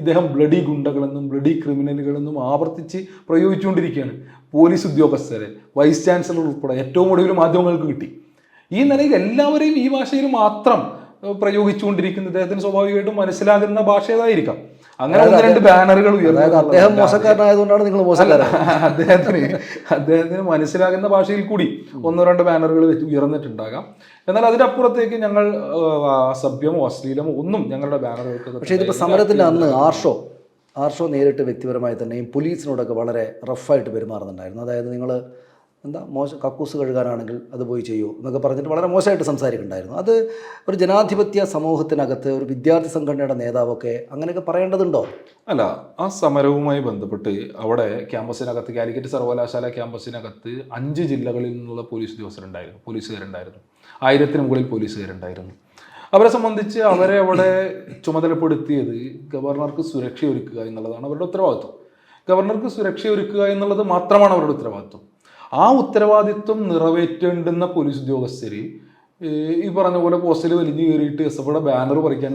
ഇദ്ദേഹം ബ്ലഡി ഗുണ്ടകളെന്നും ബ്ലഡി ക്രിമിനലുകളെന്നും ആവർത്തിച്ച് പ്രയോഗിച്ചുകൊണ്ടിരിക്കുകയാണ്. പോലീസ് ഉദ്യോഗസ്ഥരെ, വൈസ് ചാൻസലർ ഉൾപ്പെടെ ഏറ്റവും ഒടുവിൽ മാധ്യമങ്ങൾക്ക് കിട്ടി. ഈ നിലയിൽ എല്ലാവരെയും ഈ ഭാഷയിൽ മാത്രം പ്രയോഗിച്ചുകൊണ്ടിരിക്കുന്ന ഇദ്ദേഹത്തിന് സ്വാഭാവികമായിട്ടും മനസ്സിലാകുന്ന ഭാഷ ഏതായിരിക്കാം. അങ്ങനെ ഒന്ന് രണ്ട് ബാനറുകൾ അദ്ദേഹം മോശക്കാരനായതുകൊണ്ടാണ് നിങ്ങൾ മോശക്കാരൻ. അദ്ദേഹത്തിന് മനസ്സിലാകുന്ന ഭാഷയിൽ കൂടി ഒന്നോ രണ്ട് ബാനറുകൾ വെച്ച് ഉയർന്നിട്ടുണ്ടാകാം. എന്നാൽ അതിന്റെ അപ്പുറത്തേക്ക് ഞങ്ങൾ അസഭ്യമോ അശ്ലീലമോ ഒന്നും ഞങ്ങളുടെ ബാനറുകൾക്ക്. പക്ഷേ ഇതിപ്പോൾ സമരത്തിന്റെ അന്ന് ആർഷോ നേരിട്ട് വ്യക്തിപരമായി തന്നെയും പോലീസിനോടൊക്കെ വളരെ റഫായിട്ട് പെരുമാറുന്നുണ്ടായിരുന്നു. അതായത് നിങ്ങൾ കക്കൂസ് കഴുകാനാണെങ്കിൽ അത് പോയി ചെയ്യൂ എന്നൊക്കെ പറഞ്ഞിട്ട് വളരെ മോശമായിട്ട് സംസാരിക്കുന്നുണ്ടായിരുന്നു. അത് ഒരു ജനാധിപത്യ സമൂഹത്തിനകത്ത് ഒരു വിദ്യാർത്ഥി സംഘടനയുടെ നേതാവൊക്കെ അങ്ങനെയൊക്കെ പറയേണ്ടതുണ്ടോ? അല്ല, ആ സമരവുമായി ബന്ധപ്പെട്ട് അവിടെ ക്യാമ്പസിനകത്ത്, കാലിക്കറ്റ് സർവകലാശാല ക്യാമ്പസിനകത്ത് 5 ജില്ലകളിൽ നിന്നുള്ള പോലീസുകാരുണ്ടായിരുന്നു. 1000-ന് മുകളിൽ പോലീസുകാരുണ്ടായിരുന്നു. അവരെ സംബന്ധിച്ച് അവരെ അവിടെ ചുമതലപ്പെടുത്തിയത് ഗവർണർക്ക് സുരക്ഷ ഒരുക്കുക എന്നുള്ളതാണ് അവരുടെ ഉത്തരവാദിത്വം. ഗവർണർക്ക് സുരക്ഷ ഒരുക്കുക എന്നുള്ളത് മാത്രമാണ് അവരുടെ ഉത്തരവാദിത്വം. ആ ഉത്തരവാദിത്വം നിറവേറ്റേണ്ടുന്ന പോലീസ് ഉദ്യോഗസ്ഥര് ഈ പറഞ്ഞ പോലെ പോസ്റ്റിൽ വലിഞ്ഞു കയറിയിട്ട് എസ്എഫ്ഐയുടെ ബാനർ പറിക്കാൻ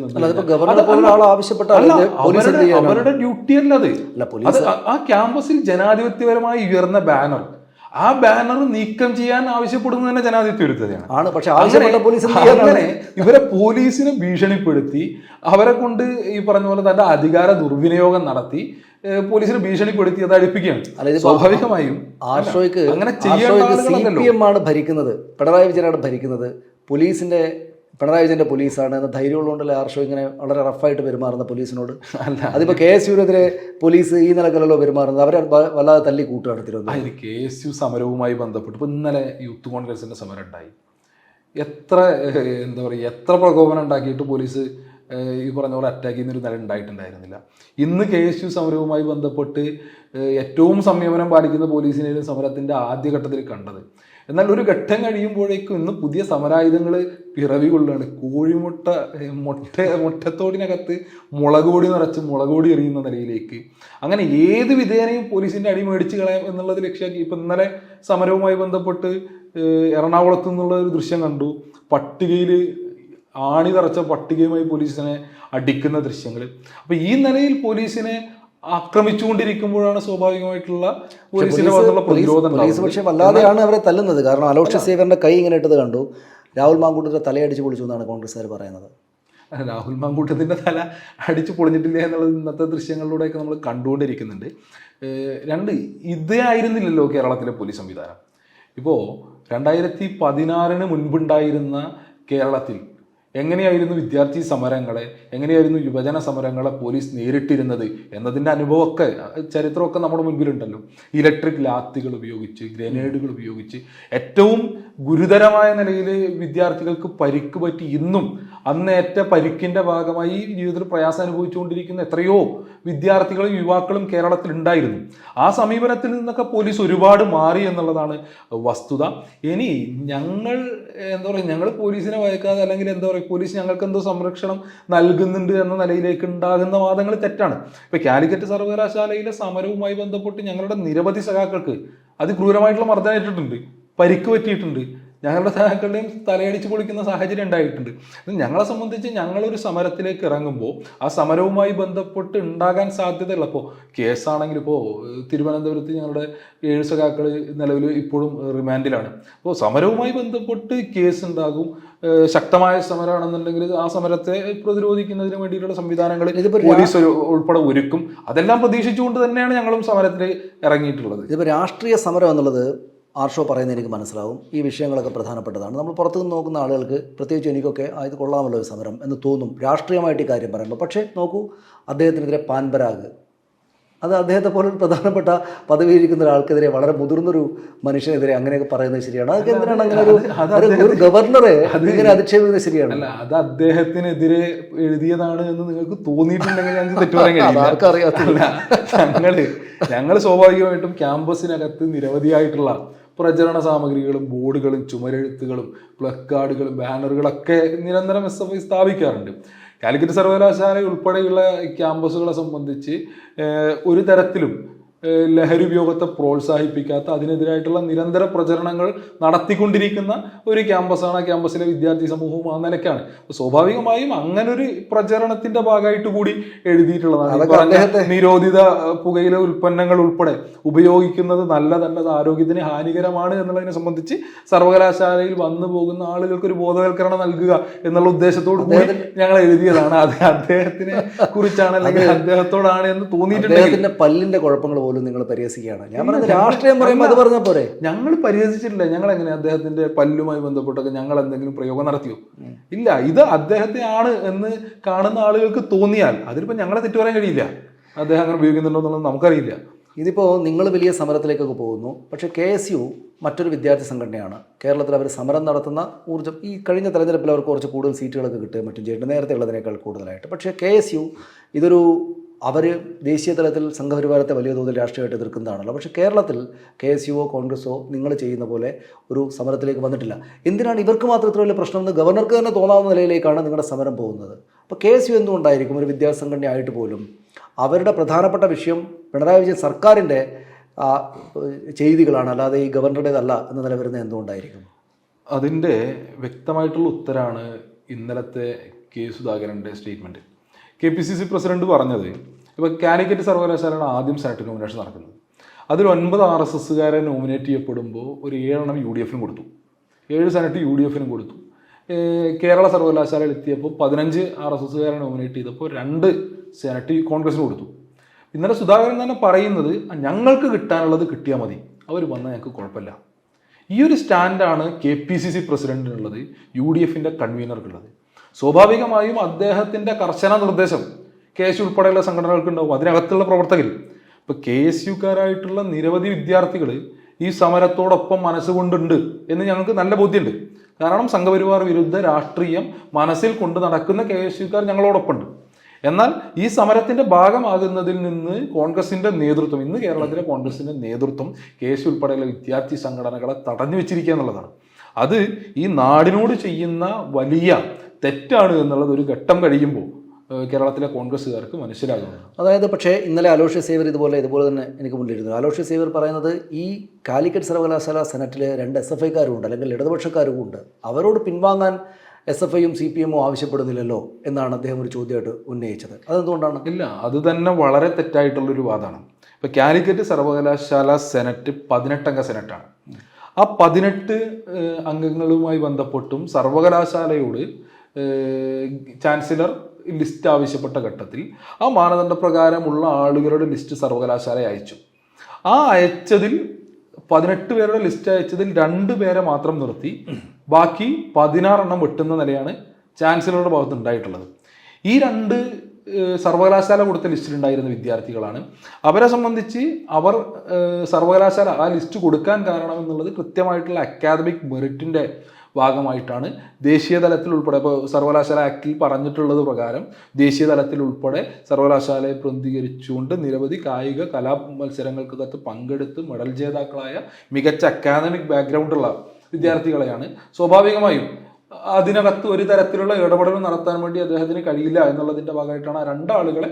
അവരുടെ ഡ്യൂട്ടി അല്ലത്. ആ ക്യാമ്പസിൽ ജനാധിപത്യപരമായി ഉയർന്ന ബാനർ, ആ ബാനർ നീക്കം ചെയ്യാൻ ആവശ്യപ്പെടുന്നത് തന്നെ ജനാധിപത്യ വിരുദ്ധതയാണ്. അങ്ങനെ ഇവരെ പോലീസിനെ ഭീഷണിപ്പെടുത്തി അവരെ കൊണ്ട് ഈ പറഞ്ഞ പോലെ തന്റെ അധികാര ദുർവിനിയോഗം നടത്തി പോലീസിനെ ഭീഷണിപ്പെടുത്തി അത് അടുപ്പിക്കുകയാണ്. സ്വാഭാവികമായും അങ്ങനെ ആണ് ഭരിക്കുന്നത്, പിണറായി വിജയനാണ് ഭരിക്കുന്നത്, പിണറായി വിജയന്റെ പോലീസാണ് എന്ന ധൈര്യമുള്ളതുകൊണ്ടല്ലേ ആർഷോ ഇങ്ങനെ വളരെ റഫായിട്ട് പെരുമാറുന്ന പോലീസിനോട്? അതിപ്പോ KSUവിനെതിരെ പോലീസ് ഈ നിലക്കല്ലോ പെരുമാറുന്നത്, അവരെ വല്ലാതെ തല്ലി കൂട്ടുകയാണ് തിരുവനന്തപുരം. KSU സമരവുമായി ബന്ധപ്പെട്ട് ഇപ്പൊ ഇന്നലെ യൂത്ത് കോൺഗ്രസിന്റെ സമരം ഉണ്ടായി. എത്ര പ്രകോപനം ഉണ്ടാക്കിയിട്ട് പോലീസ് ഈ പറഞ്ഞ പോലെ അറ്റാക്ക് ചെയ്യുന്നൊരു നില ഉണ്ടായിട്ടുണ്ടായിരുന്നില്ല. ഇന്ന് KSU സമരവുമായി ബന്ധപ്പെട്ട് ഏറ്റവും സംയമനം പാലിക്കുന്ന പോലീസിനെയും സമരത്തിന്റെ ആദ്യഘട്ടത്തിൽ കണ്ടത്. എന്നാൽ ഒരു ഘട്ടം കഴിയുമ്പോഴേക്കും ഇന്ന് പുതിയ സമരായുധങ്ങൾ പിറവി കൊള്ളുകയാണ്. മുട്ടത്തോടിനകത്ത് മുളക് പൊടി നിറച്ച് മുളക് പൊടി എറിയുന്ന നിലയിലേക്ക്, അങ്ങനെ ഏത് വിധേനയും പോലീസിന്റെ അടി മേടിച്ച് കളയാം എന്നുള്ളത് ലക്ഷ്യമാക്കി. ഇപ്പൊ ഇന്നലെ സമരവുമായി ബന്ധപ്പെട്ട് എറണാകുളത്ത് നിന്നുള്ള ഒരു ദൃശ്യം കണ്ടു. പട്ടികയിൽ ആണി തറച്ച പട്ടികയുമായി പോലീസിനെ അടിക്കുന്ന ദൃശ്യങ്ങൾ. അപ്പൊ ഈ നിലയിൽ പോലീസിനെ ആക്രമിച്ചുകൊണ്ടിരിക്കുമ്പോഴാണ് സ്വാഭാവികമായിട്ടുള്ള പോലീസിന്റെ ഭാഗത്തുള്ള പ്രതിരോധം. പക്ഷേ വല്ലാതെയാണ് അവരെ തല്ലുന്നത്. കാരണം അലോഷ്യസ് സേവ്യറിന്റെ കൈ ഇങ്ങനെ ഇട്ടത് കണ്ടു. രാഹുൽ മാങ്കൂട്ടത്തിന്റെ തലയടിച്ച് പൊളിച്ചു എന്നാണ് കോൺഗ്രസ്സുകാർ പറയുന്നത്. രാഹുൽ മാങ്കൂട്ടത്തിന്റെ തല അടിച്ചു പൊളിഞ്ഞിട്ടില്ല എന്നുള്ളത് ഇന്നത്തെ ദൃശ്യങ്ങളിലൂടെയൊക്കെ നമ്മൾ കണ്ടുകൊണ്ടിരിക്കുന്നുണ്ട്. ഇതേ ആയിരുന്നില്ലല്ലോ കേരളത്തിലെ പോലീസ് സംവിധാനം. ഇപ്പോൾ 2016 മുൻപുണ്ടായിരുന്ന കേരളത്തിൽ എങ്ങനെയായിരുന്നു വിദ്യാർത്ഥി സമരങ്ങളെ, എങ്ങനെയായിരുന്നു യുവജന സമരങ്ങളെ പോലീസ് നേരിട്ടിരുന്നത് എന്നതിൻ്റെ അനുഭവമൊക്കെ ചരിത്രമൊക്കെ നമ്മുടെ മുൻപിലുണ്ടല്ലോ. ഇലക്ട്രിക് ലാത്തികൾ ഉപയോഗിച്ച്, ഗ്രനേഡുകൾ ഉപയോഗിച്ച് ഏറ്റവും ഗുരുതരമായ നിലയിൽ വിദ്യാർത്ഥികൾക്ക് പരിക്ക് പറ്റി ഇന്നും അന്നേറ്റ പരിക്കിൻ്റെ ഭാഗമായി ജീവിതത്തിൽ പ്രയാസം അനുഭവിച്ചുകൊണ്ടിരിക്കുന്ന എത്രയോ വിദ്യാർത്ഥികളും യുവാക്കളും കേരളത്തിൽ ഉണ്ടായിരുന്നു. ആ സമീപനത്തിൽ നിന്നൊക്കെ പോലീസ് ഒരുപാട് മാറി എന്നുള്ളതാണ് വസ്തുത. ഇനി ഞങ്ങൾ പോലീസിനെ വയക്കാതെ, അല്ലെങ്കിൽ പോലീസ് ഞങ്ങൾക്ക് എന്തോ സംരക്ഷണം നൽകുന്നുണ്ട് എന്ന നിലയിലേക്ക് ഉണ്ടാകുന്ന വാദങ്ങൾ തെറ്റാണ്. ഇപ്പൊ കാലിക്കറ്റ് സർവകലാശാലയിലെ സമരവുമായി ബന്ധപ്പെട്ട് ഞങ്ങളുടെ നിരവധി സഖാക്കൾക്ക് അതിക്രൂരമായിട്ടുള്ള മർദ്ദനേറ്റിട്ടുണ്ട്, പരിക്ക് പറ്റിയിട്ടുണ്ട്. ഞങ്ങളുടെ സഖാക്കളുടെയും തലയടിച്ച് പൊളിക്കുന്ന സാഹചര്യം ഉണ്ടായിട്ടുണ്ട്. ഞങ്ങളെ സംബന്ധിച്ച് ഞങ്ങളൊരു സമരത്തിലേക്ക് ഇറങ്ങുമ്പോൾ ആ സമരവുമായി ബന്ധപ്പെട്ട് ഉണ്ടാകാൻ സാധ്യതയുള്ള, ഇപ്പോൾ കേസാണെങ്കിൽ ഇപ്പോൾ തിരുവനന്തപുരത്ത് ഞങ്ങളുടെ 7 സഖാക്കൾ നിലവിൽ ഇപ്പോഴും റിമാൻഡിലാണ്. അപ്പോൾ സമരവുമായി ബന്ധപ്പെട്ട് കേസ് ഉണ്ടാകും. ശക്തമായ സമരമാണെന്നുണ്ടെങ്കിൽ ആ സമരത്തെ പ്രതിരോധിക്കുന്നതിന് വേണ്ടിയിട്ടുള്ള സംവിധാനങ്ങൾ പോലീസ് ഉൾപ്പെടെ ഒരുക്കും. അതെല്ലാം പ്രതീക്ഷിച്ചുകൊണ്ട് തന്നെയാണ് ഞങ്ങളും സമരത്തിൽ ഇറങ്ങിയിട്ടുള്ളത്. ഇതിപ്പോൾ രാഷ്ട്രീയ സമരം എന്നുള്ളത് ആർഷോ പറയുന്നത് എനിക്ക് മനസ്സിലാവും. ഈ വിഷയങ്ങളൊക്കെ പ്രധാനപ്പെട്ടതാണ്. നമ്മൾ പുറത്തുനിന്ന് നോക്കുന്ന ആളുകൾക്ക്, പ്രത്യേകിച്ച് എനിക്കൊക്കെ ഇത് കൊള്ളാമല്ലോ ഒരു സമരം എന്ന് തോന്നും, രാഷ്ട്രീയമായിട്ട് ഈ കാര്യം പറയുമ്പോൾ. പക്ഷേ നോക്കൂ, അദ്ദേഹത്തിനെതിരെ പാൻപരാഗ്, അത് അദ്ദേഹത്തെ പോലെ ഒരു പ്രധാനപ്പെട്ട പദവിയിരിക്കുന്ന ഒരാൾക്കെതിരെ, വളരെ മുതിർന്നൊരു മനുഷ്യനെതിരെ അങ്ങനെയൊക്കെ പറയുന്നത് ശരിയാണ്? അതൊക്കെ എന്തിനാണ് അങ്ങനെ ഒരു ഗവർണറെ ഇങ്ങനെ അധിക്ഷേപിക്കുന്നത് ശരിയാണ്? അല്ല, അത് അദ്ദേഹത്തിനെതിരെ എഴുതിയതാണ് എന്ന് നിങ്ങൾക്ക് തോന്നിയിട്ടുണ്ടെങ്കിൽ ഞങ്ങൾക്ക് തെറ്റു പറയാൻ കഴിയില്ല. ഞങ്ങൾ സ്വാഭാവികമായിട്ടും ക്യാമ്പസിനകത്ത് നിരവധിയായിട്ടുള്ള പ്രചരണ സാമഗ്രികളും ബോർഡുകളും ചുമരെഴുത്തുകളും പ്ലക്കാർഡുകളും ബാനറുകളൊക്കെ നിരന്തരം SFI സ്ഥാപിക്കാറുണ്ട്. കാലിക്കറ്റ് സർവകലാശാല ഉൾപ്പെടെയുള്ള ക്യാമ്പസുകളെ സംബന്ധിച്ച് ഒരു തരത്തിലും ലഹരി ഉപയോഗത്തെ പ്രോത്സാഹിപ്പിക്കാത്ത, അതിനെതിരായിട്ടുള്ള നിരന്തര പ്രചരണങ്ങൾ നടത്തിക്കൊണ്ടിരിക്കുന്ന ഒരു ക്യാമ്പസാണ്. ആ ക്യാമ്പസിലെ വിദ്യാർത്ഥി സമൂഹവും ആ നിലയ്ക്കാണ്. സ്വാഭാവികമായും അങ്ങനൊരു പ്രചരണത്തിന്റെ ഭാഗമായിട്ട് കൂടി എഴുതിയിട്ടുള്ളതാണ്. നിരോധിത പുകയില ഉൽപ്പന്നങ്ങൾ ഉൾപ്പെടെ ഉപയോഗിക്കുന്നത് നല്ലതല്ലത്, ആരോഗ്യത്തിന് ഹാനികരമാണ് എന്നുള്ളതിനെ സംബന്ധിച്ച് സർവകലാശാലയിൽ വന്നു പോകുന്ന ആളുകൾക്ക് ഒരു ബോധവൽക്കരണം നൽകുക എന്നുള്ള ഉദ്ദേശത്തോട് കൂടി ഞങ്ങൾ എഴുതിയതാണ്. അത് അദ്ദേഹത്തിനെ കുറിച്ചാണ് അല്ലെങ്കിൽ അദ്ദേഹത്തോടാണ് എന്ന് തോന്നിയിട്ടുണ്ട്. പല്ലിന്റെ കുഴപ്പങ്ങൾ പോലും നിങ്ങൾ പരിഹസിക്കുകയാണ്. ഞാൻ പറഞ്ഞത് രാഷ്ട്രീയം പറയുമ്പോൾ അത് പറഞ്ഞ പോരെ. ഞങ്ങൾ പരിഹസിച്ചിട്ടില്ല. ഞങ്ങൾ എങ്ങനെ അദ്ദേഹത്തിന്റെ പല്ലുമായി ബന്ധപ്പെട്ടൊക്കെ ഞങ്ങൾ എന്തെങ്കിലും പ്രയോഗം നടത്തിയോ? ഇല്ല. ഇത് അദ്ദേഹത്തെ ആണ് എന്ന് കാണുന്ന ആളുകൾക്ക് തോന്നിയാൽ അതിലിപ്പോ ഞങ്ങളെ തെറ്റു പറയാൻ കഴിയില്ല. അദ്ദേഹം അങ്ങനെ ഉപയോഗിക്കുന്നുണ്ടോ എന്നുള്ളത് നമുക്കറിയില്ല. ഇതിപ്പോൾ നിങ്ങൾ വലിയ സമരത്തിലേക്കൊക്കെ പോകുന്നു. പക്ഷേ KSU മറ്റൊരു വിദ്യാർത്ഥി സംഘടനയാണ്. കേരളത്തിൽ അവർ സമരം നടത്തുന്ന ഊർജ്ജം ഈ കഴിഞ്ഞ തെരഞ്ഞെടുപ്പിൽ അവർക്ക് കുറച്ച് കൂടുതൽ സീറ്റുകളൊക്കെ കിട്ടുകയും മറ്റും ചെയ്തിട്ട് നേരത്തെ ഉള്ളതിനേക്കാൾ കൂടുതലായിട്ട്. പക്ഷേ KSU ഇതൊരു അവർ ദേശീയ തലത്തിൽ സംഘപരിവാരത്തെ വലിയ തോതിൽ രാഷ്ട്രീയമായിട്ട് എതിർക്കുന്നതാണല്ലോ. പക്ഷേ കേരളത്തിൽ KSUവോ കോൺഗ്രസോ നിങ്ങൾ ചെയ്യുന്ന പോലെ ഒരു സമരത്തിലേക്ക് വന്നിട്ടില്ല. എന്തിനാണ് ഇവർക്ക് മാത്രം ഇത്ര വലിയ പ്രശ്നമെന്ന് ഗവർണർക്ക് തന്നെ തോന്നാവുന്ന നിലയിലേക്കാണ് നിങ്ങളുടെ സമരം പോകുന്നത്. അപ്പോൾ KSU എന്തുകൊണ്ടായിരിക്കും ഒരു വിദ്യാർത്ഥി സംഘടനയായിട്ട് പോലും അവരുടെ പ്രധാനപ്പെട്ട വിഷയം പിണറായി വിജയൻ സർക്കാരിൻ്റെ ചെയ്തികളാണ്, അല്ലാതെ ഈ ഗവർണറുടേതല്ല എന്ന നില വരുന്നത് എന്തുകൊണ്ടായിരിക്കും? അതിൻ്റെ വ്യക്തമായിട്ടുള്ള ഉത്തരമാണ് ഇന്നലത്തെ K സുധാകരൻ്റെ സ്റ്റേറ്റ്മെൻറ്റ്. KPCC പ്രസിഡന്റ് പറഞ്ഞത്, ഇപ്പോൾ കാലിക്കറ്റ് സർവകലാശാലയാണ് ആദ്യം സെനറ്റ് നോമിനേഷൻ നടക്കുന്നത്. അതിൽ 9 RSSകാരെ നോമിനേറ്റ് ചെയ്യപ്പെടുമ്പോൾ ഒരു 7 UDFനും കൊടുത്തു, 7 സെനറ്റ് UDFനും കൊടുത്തു. കേരള സർവകലാശാലയിൽ എത്തിയപ്പോൾ 15 RSSകാരെ നോമിനേറ്റ് ചെയ്തപ്പോൾ 2 സെനറ്റ് കോൺഗ്രസിന് കൊടുത്തു. ഇന്നലെ സുധാകരൻ തന്നെ പറയുന്നത് ഞങ്ങൾക്ക് കിട്ടാനുള്ളത് കിട്ടിയാൽ മതി, അവർ വന്നാൽ ഞങ്ങൾക്ക് കുഴപ്പമില്ല. ഈ ഒരു സ്റ്റാൻഡാണ് KPCC പ്രസിഡന്റിനുള്ളത്, UDFന്റെ കൺവീനർക്കുള്ളത്. സ്വാഭാവികമായും അദ്ദേഹത്തിൻ്റെ കർശന നിർദ്ദേശം KSU ഉൾപ്പെടെയുള്ള സംഘടനകൾക്കുണ്ടാവും, അതിനകത്തുള്ള പ്രവർത്തകർ. ഇപ്പോൾ KSUക്കാരായിട്ടുള്ള നിരവധി വിദ്യാർത്ഥികൾ ഈ സമരത്തോടൊപ്പം മനസ്സുകൊണ്ടുണ്ട് എന്ന് ഞങ്ങൾക്ക് നല്ല ബോധ്യമുണ്ട്. കാരണം സംഘപരിവാർ വിരുദ്ധ രാഷ്ട്രീയം മനസ്സിൽ കൊണ്ട് നടക്കുന്ന KSUക്കാർ ഞങ്ങളോടൊപ്പമുണ്ട്. എന്നാൽ ഈ സമരത്തിന്റെ ഭാഗമാകുന്നതിൽ നിന്ന് കോൺഗ്രസിന്റെ നേതൃത്വം, ഇന്ന് കേരളത്തിലെ കോൺഗ്രസിന്റെ നേതൃത്വം KSU ഉൾപ്പെടെയുള്ള വിദ്യാർത്ഥി സംഘടനകളെ തടഞ്ഞു വെച്ചിരിക്കുക എന്നുള്ളതാണ്. അത് ഈ നാടിനോട് ചെയ്യുന്ന വലിയ തെറ്റാണ് എന്നുള്ളത് ഒരു ഘട്ടം കഴിയുമ്പോൾ കേരളത്തിലെ കോൺഗ്രസ്സുകാർക്ക് മനസ്സിലാകുന്നു. അതായത് പക്ഷേ ഇന്നലെ അലോഷ്യസ് സേവ്യർ ഇതുപോലെ തന്നെ എനിക്ക് മുന്നിലിരുന്നു. അലോഷ്യസ് സേവ്യർ പറയുന്നത് ഈ കാലിക്കറ്റ് സർവകലാശാല സെനറ്റിൽ 2 SFIക്കാരും ഉണ്ട്, അല്ലെങ്കിൽ ഇടതുപക്ഷക്കാരും ഉണ്ട്, അവരോട് പിൻവാങ്ങാൻ SFIയും CPMO ആവശ്യപ്പെടുന്നില്ലല്ലോ എന്നാണ് അദ്ദേഹം ഒരു ചോദ്യമായിട്ട് ഉന്നയിച്ചത്. അതെന്തുകൊണ്ടാണ്? ഇല്ല, അത് തന്നെ വളരെ തെറ്റായിട്ടുള്ളൊരു വാദമാണ്. ഇപ്പോൾ കാലിക്കറ്റ് സർവകലാശാല സെനറ്റ് 18 അംഗ സെനറ്റാണ്. ആ 18 അംഗങ്ങളുമായി ബന്ധപ്പെട്ടും സർവകലാശാലയോട് ചാൻസലർ ലിസ്റ്റ് ആവശ്യപ്പെട്ട ഘട്ടത്തിൽ ആ മാനദണ്ഡ പ്രകാരമുള്ള ആളുകളുടെ ലിസ്റ്റ് സർവകലാശാല അയച്ചു. ആ അയച്ചതിൽ 18 പേരുടെ ലിസ്റ്റ് അയച്ചതിൽ 2 പേരെ മാത്രം നിർത്തി ബാക്കി 16 വെട്ടുന്ന നിലയാണ് ചാൻസലറുടെ ഭാഗത്ത് ഉണ്ടായിട്ടുള്ളത്. ഈ 2 സർവകലാശാല കൊടുത്ത ലിസ്റ്റിലുണ്ടായിരുന്ന വിദ്യാർത്ഥികളാണ്. അവരെ സംബന്ധിച്ച് അവർ സർവകലാശാല ആ ലിസ്റ്റ് കൊടുക്കാൻ കാരണം എന്നുള്ളത് കൃത്യമായിട്ടുള്ള അക്കാദമിക് മെറിറ്റിൻ്റെ ഭാഗമായിട്ടാണ്. ദേശീയ തലത്തിൽ ഉൾപ്പെടെ ഇപ്പോൾ സർവകലാശാല ആക്ടിൽ പറഞ്ഞിട്ടുള്ളത് പ്രകാരം ദേശീയ തലത്തിൽ ഉൾപ്പെടെ സർവകലാശാലയെ പ്രതിനിധീകരിച്ചുകൊണ്ട് നിരവധി കായിക കലാ മത്സരങ്ങൾക്കകത്ത് പങ്കെടുത്ത് മെഡൽ ജേതാക്കളായ മികച്ച അക്കാദമിക് ബാക്ക്ഗ്രൗണ്ടുള്ള വിദ്യാർത്ഥികളെയാണ്. സ്വാഭാവികമായും അതിനകത്ത് ഒരു തരത്തിലുള്ള ഇടപെടൽ നടത്താൻ വേണ്ടി അദ്ദേഹത്തിന് കഴിയില്ല എന്നുള്ളതിൻ്റെ ഭാഗമായിട്ടാണ് ആ 2 ആളുകളെ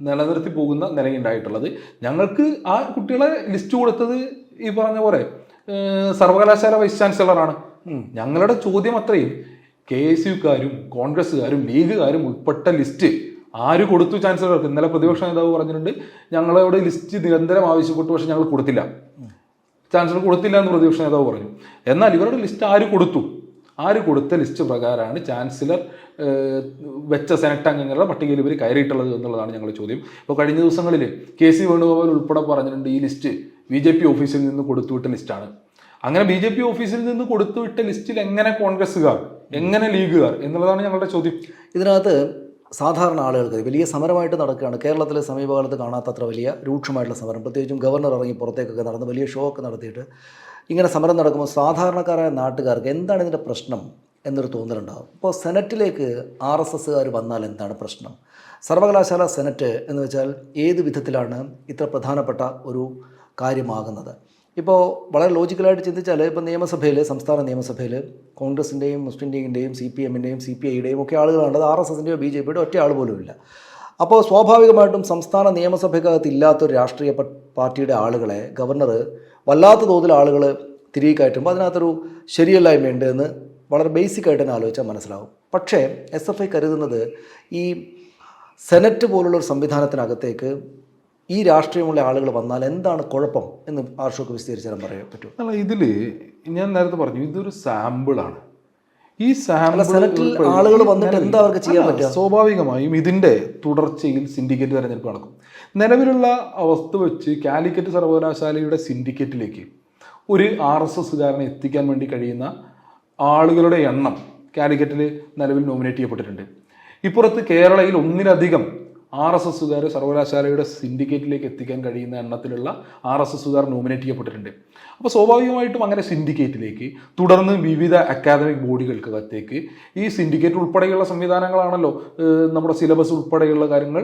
നിലനിർത്തി പോകുന്ന നിലയുണ്ടായിട്ടുള്ളത്. ഞങ്ങൾക്ക് ആ കുട്ടികളെ ലിസ്റ്റ് കൊടുത്തത് ഈ പറഞ്ഞ പോലെ സർവകലാശാല വൈസ് ചാൻസലറാണ്. ഞങ്ങളുടെ ചോദ്യം അത്രയും KSUക്കാരും കോൺഗ്രസ്സുകാരും ലീഗുകാരും ഉൾപ്പെട്ട ലിസ്റ്റ് ആര് കൊടുത്തു ചാൻസലർക്ക്? ഇന്നലെ പ്രതിപക്ഷ നേതാവ് പറഞ്ഞിട്ടുണ്ട്, ഞങ്ങളോട് ലിസ്റ്റ് നിരന്തരം ആവശ്യപ്പെട്ടു, പക്ഷെ ഞങ്ങൾ കൊടുത്തില്ല, ചാൻസലർ കൊടുത്തില്ല എന്ന് പ്രതിപക്ഷ നേതാവ് പറഞ്ഞു. എന്നാൽ ഇവരുടെ ലിസ്റ്റ് ആര് കൊടുത്തു? ആര് കൊടുത്ത ലിസ്റ്റ് പ്രകാരമാണ് ചാൻസലർ വെച്ച സെനറ്റ് അംഗങ്ങളുടെ പട്ടികയിൽ ഇവർ കയറിയിട്ടുള്ളത് എന്നുള്ളതാണ് ഞങ്ങളുടെ ചോദ്യം. ഇപ്പോൾ കഴിഞ്ഞ ദിവസങ്ങളിൽ KC വേണുഗോപാൽ ഉൾപ്പെടെ പറഞ്ഞിട്ടുണ്ട് ഈ ലിസ്റ്റ് BJP ഓഫീസിൽ നിന്ന് കൊടുത്തുവിട്ട ലിസ്റ്റാണ്. അങ്ങനെ BJP ഓഫീസിൽ നിന്ന് കൊടുത്തുവിട്ട ലിസ്റ്റിൽ എങ്ങനെ കോൺഗ്രസ്സുകാർ, എങ്ങനെ ലീഗുകാർ എന്നുള്ളതാണ് ഞങ്ങളുടെ ചോദ്യം. ഇതിനകത്ത് സാധാരണ ആളുകൾക്ക് വലിയ സമരമായിട്ട് നടക്കുകയാണ്. കേരളത്തിലെ സമീപകാലത്ത് കാണാത്തത്ര വലിയ രൂക്ഷമായിട്ടുള്ള സമരം, പ്രത്യേകിച്ചും ഗവർണർ ഇറങ്ങി പുറത്തേക്കൊക്കെ നടന്ന് വലിയ ഷോ ഒക്കെ നടത്തിയിട്ട് ഇങ്ങനെ സമരം നടക്കുമ്പോൾ സാധാരണക്കാരായ നാട്ടുകാർക്ക് എന്താണ് ഇതിൻ്റെ പ്രശ്നം എന്നൊരു തോന്നലുണ്ടാകും. ഇപ്പോൾ സെനറ്റിലേക്ക് RSSകാർ വന്നാൽ എന്താണ് പ്രശ്നം? സർവകലാശാല സെനറ്റ് എന്ന് വെച്ചാൽ ഏത് വിധത്തിലാണ് ഇത്ര പ്രധാനപ്പെട്ട ഒരു കാര്യമാകുന്നത്? ഇപ്പോൾ വളരെ ലോജിക്കലായിട്ട് ചിന്തിച്ചാൽ ഇപ്പോൾ നിയമസഭയിൽ, സംസ്ഥാന നിയമസഭയിൽ കോൺഗ്രസിൻ്റെയും മുസ്ലിം ലീഗിൻ്റെയും CPMൻ്റെയും CPIയുടെയും ഒക്കെ ആളുകളാണ്. RSSൻ്റെയോ BJPയുടെയോ ഒറ്റ ആൾ പോലും ഇല്ല. അപ്പോൾ സ്വാഭാവികമായിട്ടും സംസ്ഥാന നിയമസഭയ്ക്കകത്ത് ഇല്ലാത്തൊരു രാഷ്ട്രീയ പാർട്ടിയുടെ ആളുകളെ ഗവർണർ വല്ലാത്ത തോതിൽ ആളുകൾ തിരികെ കയറ്റുമ്പോൾ അതിനകത്തൊരു ശരിയല്ലായ്മയുണ്ട് എന്ന് വളരെ ബേസിക്കായിട്ട് തന്നെ ആലോചിച്ചാൽ മനസ്സിലാവും. പക്ഷേ SFI കരുതുന്നത് ഈ സെനറ്റ് പോലുള്ളൊരു സംവിധാനത്തിനകത്തേക്ക് ഈ രാഷ്ട്രീയമുള്ള ആളുകൾ വന്നാൽ എന്താണ് കുഴപ്പം എന്ന് ആർഷോക്ക് വിശദീകരിച്ചാൽ പറയാൻ പറ്റും. അല്ല, ഇതിൽ ഞാൻ നേരത്തെ പറഞ്ഞു ഇതൊരു സാമ്പിളാണ്. ഈ സാമ്പിൾ സെനറ്റിൽ ആളുകൾ വന്നിട്ട് എന്താ അവർക്ക് ചെയ്യാൻ പറ്റുക? സ്വാഭാവികമായും ഇതിൻ്റെ തുടർച്ചയിൽ സിൻഡിക്കേറ്റ് തെരഞ്ഞെടുപ്പ് നടക്കും. നിലവിലുള്ള അവസ്ഥ വെച്ച് കാലിക്കറ്റ് സർവകലാശാലയുടെ സിൻഡിക്കേറ്റിലേക്ക് ഒരു RSSകാരനെ എത്തിക്കാൻ വേണ്ടി കഴിയുന്ന ആളുകളുടെ എണ്ണം കാലിക്കറ്റിൽ നിലവിൽ നോമിനേറ്റ് ചെയ്യപ്പെട്ടിട്ടുണ്ട്. ഇപ്പുറത്ത് കേരളയിൽ ഒന്നിലധികം RSSകാർ സർവകലാശാലയുടെ സിൻഡിക്കേറ്റിലേക്ക് എത്തിക്കാൻ കഴിയുന്ന എണ്ണത്തിലുള്ള RSSകാർ നോമിനേറ്റ് ചെയ്യപ്പെട്ടിട്ടുണ്ട്. അപ്പോൾ സ്വാഭാവികമായിട്ടും അങ്ങനെ സിൻഡിക്കേറ്റിലേക്ക് തുടർന്ന് വിവിധ അക്കാദമിക് ബോഡികൾക്കകത്തേക്ക് ഈ സിൻഡിക്കേറ്റ് ഉൾപ്പെടെയുള്ള സംവിധാനങ്ങളാണല്ലോ നമ്മുടെ സിലബസ് ഉൾപ്പെടെയുള്ള കാര്യങ്ങൾ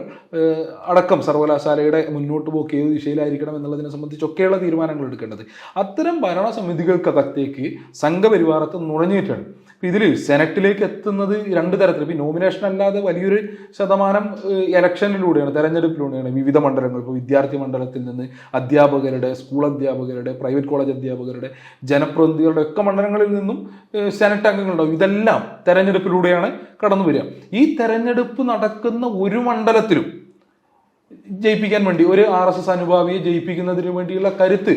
അടക്കം സർവകലാശാലയുടെ മുന്നോട്ട് പോക്ക് ഏത് ദിശയിലായിരിക്കണം എന്നുള്ളതിനെ സംബന്ധിച്ചൊക്കെയുള്ള തീരുമാനങ്ങൾ എടുക്കേണ്ടത്. അത്തരം ഭരണസമിതികൾക്കകത്തേക്ക് സംഘപരിവാരത്തെ നുഴഞ്ഞിട്ടാണ്. ഇപ്പം ഇതിൽ സെനറ്റിലേക്ക് എത്തുന്നത് രണ്ട് തരത്തിൽ. ഇപ്പം നോമിനേഷൻ അല്ലാതെ വലിയൊരു ശതമാനം ഇലക്ഷനിലൂടെയാണ്, തെരഞ്ഞെടുപ്പിലൂടെയാണ്. വിവിധ മണ്ഡലങ്ങൾ, ഇപ്പോൾ വിദ്യാർത്ഥി മണ്ഡലത്തിൽ നിന്ന് അധ്യാപകരുടെ, സ്കൂൾ അധ്യാപകരുടെ, പ്രൈവറ്റ് കോളേജ് അധ്യാപകരുടെ, ജനപ്രതിനിധികളുടെ ഒക്കെ മണ്ഡലങ്ങളിൽ നിന്നും സെനറ്റ് അംഗങ്ങളുണ്ടാവും. ഇതെല്ലാം തെരഞ്ഞെടുപ്പിലൂടെയാണ് കടന്നു വരിക. ഈ തെരഞ്ഞെടുപ്പ് നടക്കുന്ന ഒരു മണ്ഡലത്തിലും ജയിപ്പിക്കാൻ വേണ്ടി ഒരു RSS അനുഭാവിയെ ജയിപ്പിക്കുന്നതിന് വേണ്ടിയുള്ള കരുത്ത്